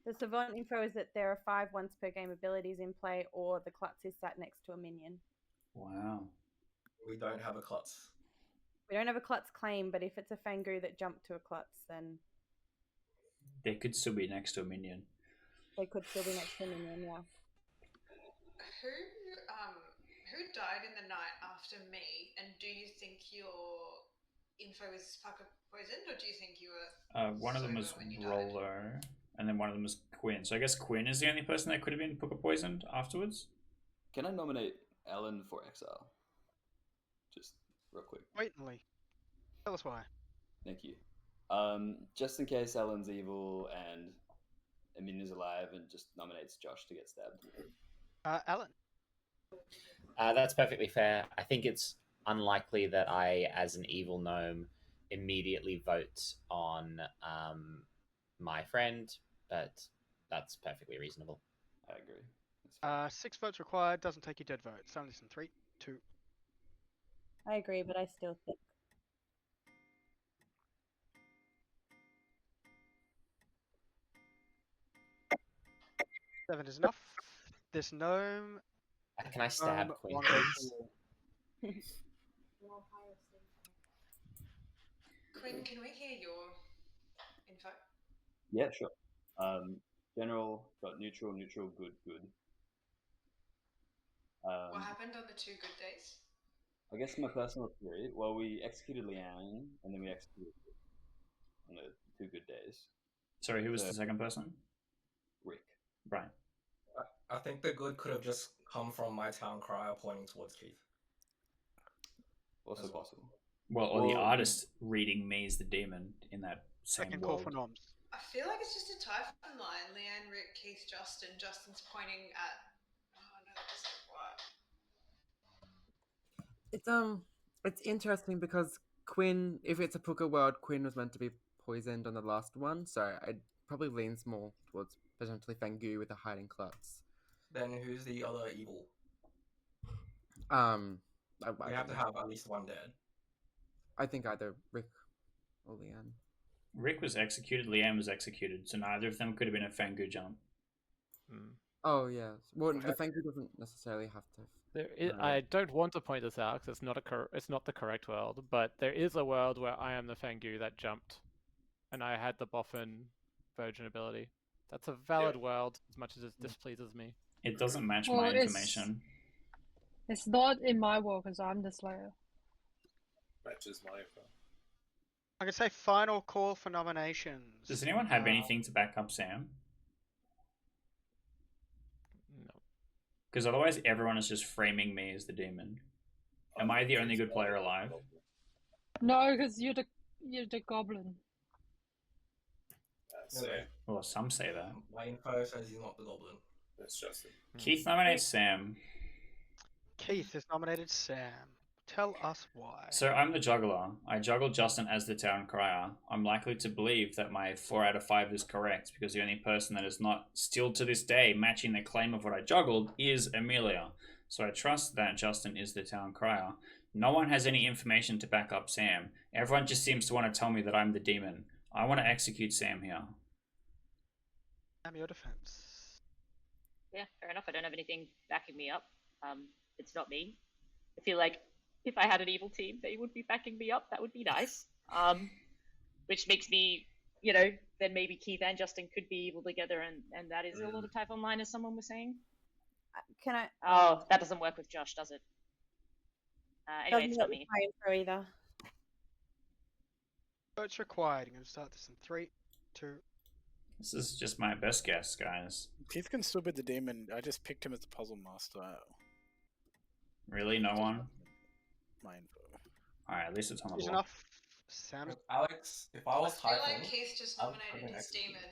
The savant info is that there are 5 once per game abilities in play, or the klutz is sat next to a minion. Wow. We don't have a klutz. We don't have a klutz claim, but if it's a Fangu that jumped to a klutz, then they could still be next to a minion. They could still be next to a minion, yeah. Who died in the night after me? And do you think your info is Pucker poisoned, or do you think you were? One of them was Rollo, and then one of them was Quinn. So I guess Quinn is the only person that could have been Puka poisoned afterwards. Can I nominate Ellen for exile? Just real quick. Blatantly. Tell us why. Thank you. Just in case Ellen's evil and Emin is alive and just nominates Josh to get stabbed. Alan. That's perfectly fair. I think it's unlikely that I, as an evil gnome, immediately vote on my friend, but that's perfectly reasonable. I agree. 6 votes required. Doesn't take your dead vote. Sounds in 3, 2. I agree, but I still think. Seven is enough. This gnome. Can I stab Queen, please? Quinn, can we hear your info? Yeah, sure. General got neutral, good. What happened on the 2 good days? I guess my personal theory. Well, we executed Leanne, and then we executed on the 2 good days. Sorry, who was the second person? Rick. Right. I think the good could have just come from my town crier pointing towards Keith. Also possible. Well, or the artist reading me as the demon in that same Second call world. for noms. I feel like it's just a Typhon line. Leanne, Rick, Keith, Justin. Justin's pointing at. Oh no, that doesn't work. It's interesting because Quinn, if it's a Puka world, Quinn was meant to be poisoned on the last one, so it probably leans more towards potentially Fangu with a hiding klutz. Then who's the other evil? We have to have at least one dead. I think either Rick or Leanne. Rick was executed, Liam was executed, so neither of them could have been a Fangu jump. Oh yeah. Well, the Fangu doesn't necessarily have to. I don't want to point this out because it's not the correct world, but there is a world where I am the Fangu that jumped, and I had the Boffin Virgin ability. That's a valid world, as much as it displeases me. It doesn't match Well, my information. It's not in my world because I'm the Slayer. Matches my info. I can say final call for nominations. Does anyone have anything to back up Sam? No. Because otherwise everyone is just framing me as the demon. Am I the only good player alive? No, because you're the goblin. So, Well, some say that. My info says he's not the goblin. that's Justin. Keith nominates Sam. Keith has nominated Sam. Tell us why. So I'm the juggler. I juggled Justin as the town crier. I'm likely to believe that my 4 out of 5 is correct because the only person that is not still to this day matching the claim of what I juggled is Amelia. So I trust that Justin is the town crier. No one has any information to back up Sam. Everyone just seems to want to tell me that I'm the demon. I want to execute Sam here. Sam, your defense. Yeah, fair enough. I don't have anything backing me up. It's not me. I feel like if I had an evil team, they would be backing me up. That would be nice. Which makes me, then maybe Keith and Justin could be evil together, and that is a lot of type online, as someone was saying. Can I? Oh, that doesn't work with Josh, does it? Anyway, Doesn't it's work not with me. my info either. Votes required. I'm going to start this in 3, 2. This is just my best guess, guys. Keith can still be the demon. I just picked him as the puzzle master. Really? No one? My info. Alright, at least it's on the Is board. enough. Sam. Alex, if I was I feel Typhon, like Keith just I would nominated have his executed. demon.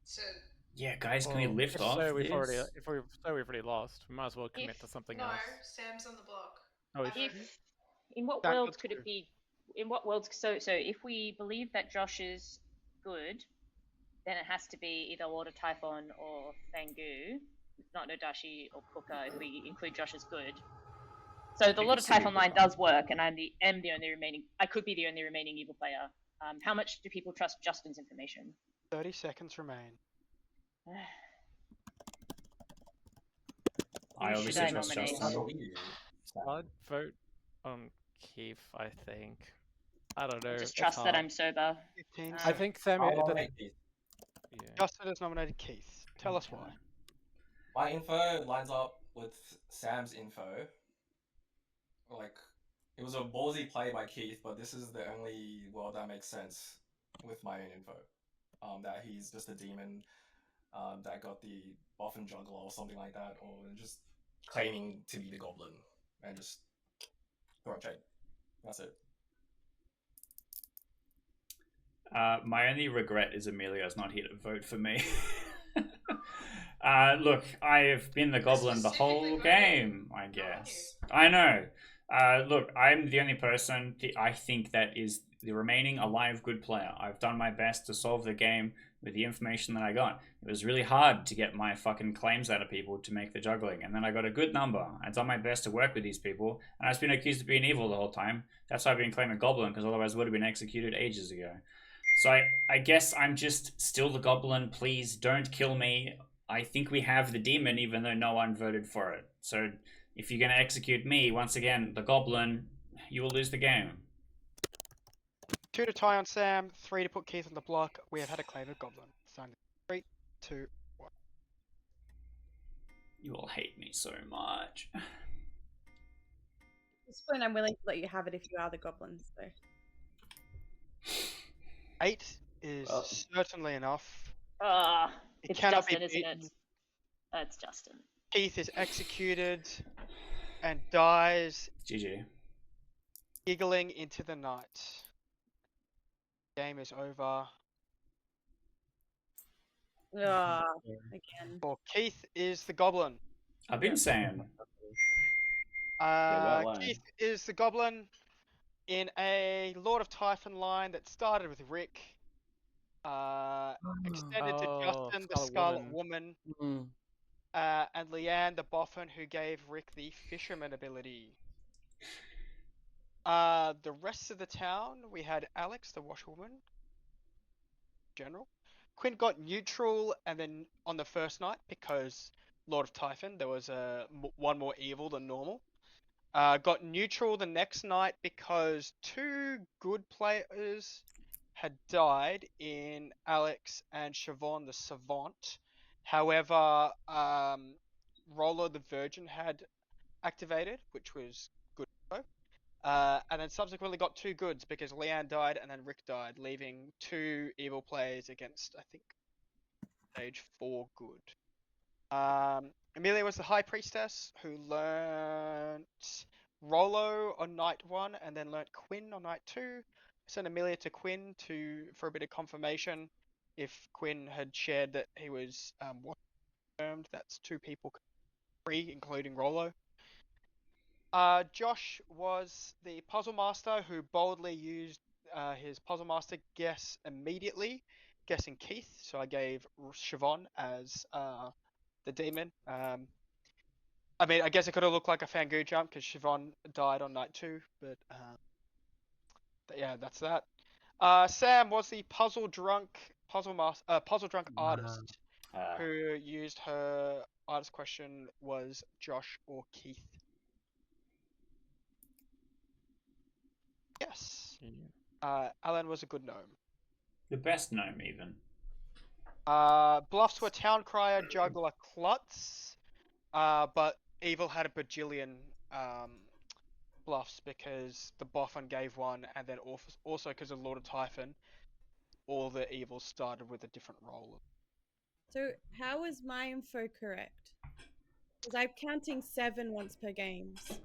So Yeah, guys, can we lift If off so, we've this? already lost. We might as well commit to something no, else. Sam's on the block. Oh, I is voted. If in what That world was could good. it be? In what worlds? So if we believe that Josh is good, then it has to be either Lord of Typhon or Fangu. It's not Nodashi or Puka if we include Josh as good. So the Lord of Typhon line does work, and am the only remaining. I could be the only remaining evil player. How much do people trust Justin's information? 30 seconds remain. I Who obviously should I trust nominate? Justin. I'd vote on Keith, I think. I don't know. Just it's trust that hard. I'm sober. 15 I seconds. think Sam. I'll nominate Keith. Yeah. Justin has nominated Keith. Tell us why. My info lines up with Sam's info. Like, it was a ballsy play by Keith, but this is the only world that makes sense with my own info. That he's just a demon that got the Boffin Juggler or something like that, or just claiming to be the goblin and just throw a shade. That's it. My only regret is Amelia's not here to vote for me. Look, I have been the goblin the whole game, I guess. I know. Look, I'm the only person I think that is the remaining alive good player. I've done my best to solve the game with the information that I got. It was really hard to get my fucking claims out of people to make the juggling, and then I got a good number. I've done my best to work with these people, and I've been accused of being evil the whole time. That's why I've been claiming goblin, because otherwise I would have been executed ages ago. So I guess I'm just still the goblin. Please don't kill me. I think we have the demon, even though no one voted for it. So if you're going to execute me, once again, the goblin, you will lose the game. 2 to tie on Sam, 3 to put Keith on the block. We have had a claim of Goblin. Signed. 3, 2, 1. You will hate me so much. At this point, I'm willing to let you have it if you are the goblins, though. 8 is certainly enough. It It's cannot Justin, be isn't beaten. it? That's Justin. Keith is executed and dies GG. giggling into the night. Game is over. Ah, again. For Keith is the goblin. I've been saying. about line. Keith is the goblin in a Lord of Typhon line that started with Rick, extended to Justin the Scarlet Woman, and Leanne the Boffin, who gave Rick the Fisherman ability. The rest of the town, we had Alex the Washerwoman, general. Quinn got neutral, and then on the first night, because Lord of Typhon, there was one more evil than normal. Got neutral the next night because two good players had died in Alex and Siobhan the Savant. However, Rolo the Virgin had activated, which was good. And then subsequently got two goods because Leanne died and then Rick died, leaving two evil players against, I think, stage 4 good. Amelia was the High Priestess who learnt Rolo on night 1 and then learnt Quinn on night 2. I sent Amelia to Quinn for a bit of confirmation if Quinn had shared that he was confirmed. That's 2 people, 3 including Rolo. Josh was the puzzle master who boldly used his puzzle master guess immediately, guessing Keith. So I gave Siobhan as the demon. I mean, I guess it could have looked like a Fangu jump because Siobhan died on night 2, but yeah, that's that. Sam was the puzzle drunk artist who used her artist question was Josh or Keith. Yes. Alan was a good gnome. The best gnome, even. Bluffs were Town Crier, Juggler, Klutz, but Evil had a bajillion bluffs because the Boffin gave one, and then also because of Lord of Typhon, all the Evils started with a different roll. So how is my info correct? Because I'm counting 7 once per games.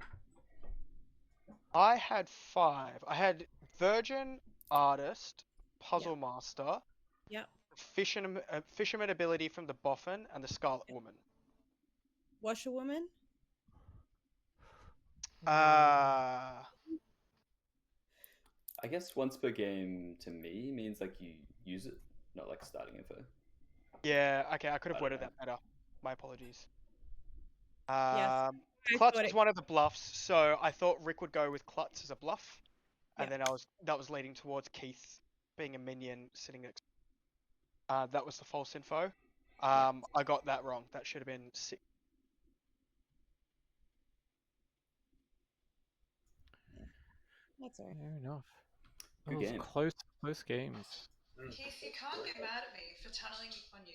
I had 5. I had Virgin, Artist, Puzzle Master, Yep. Fisherman ability from the Boffin, and the Scarlet Woman. Washerwoman? I guess once per game to me means like you use it, not like starting info. Yeah, okay, I could have worded that better. My apologies. Yes. Klutz was one of the bluffs, so I thought Rick would go with Klutz as a bluff, and then that was leading towards Keith being a minion sitting next. That was the false info. I got that wrong. That should have been 6. That's all right. Fair enough. Good Those game. close games. Keith, you can't get mad at me for tunneling on you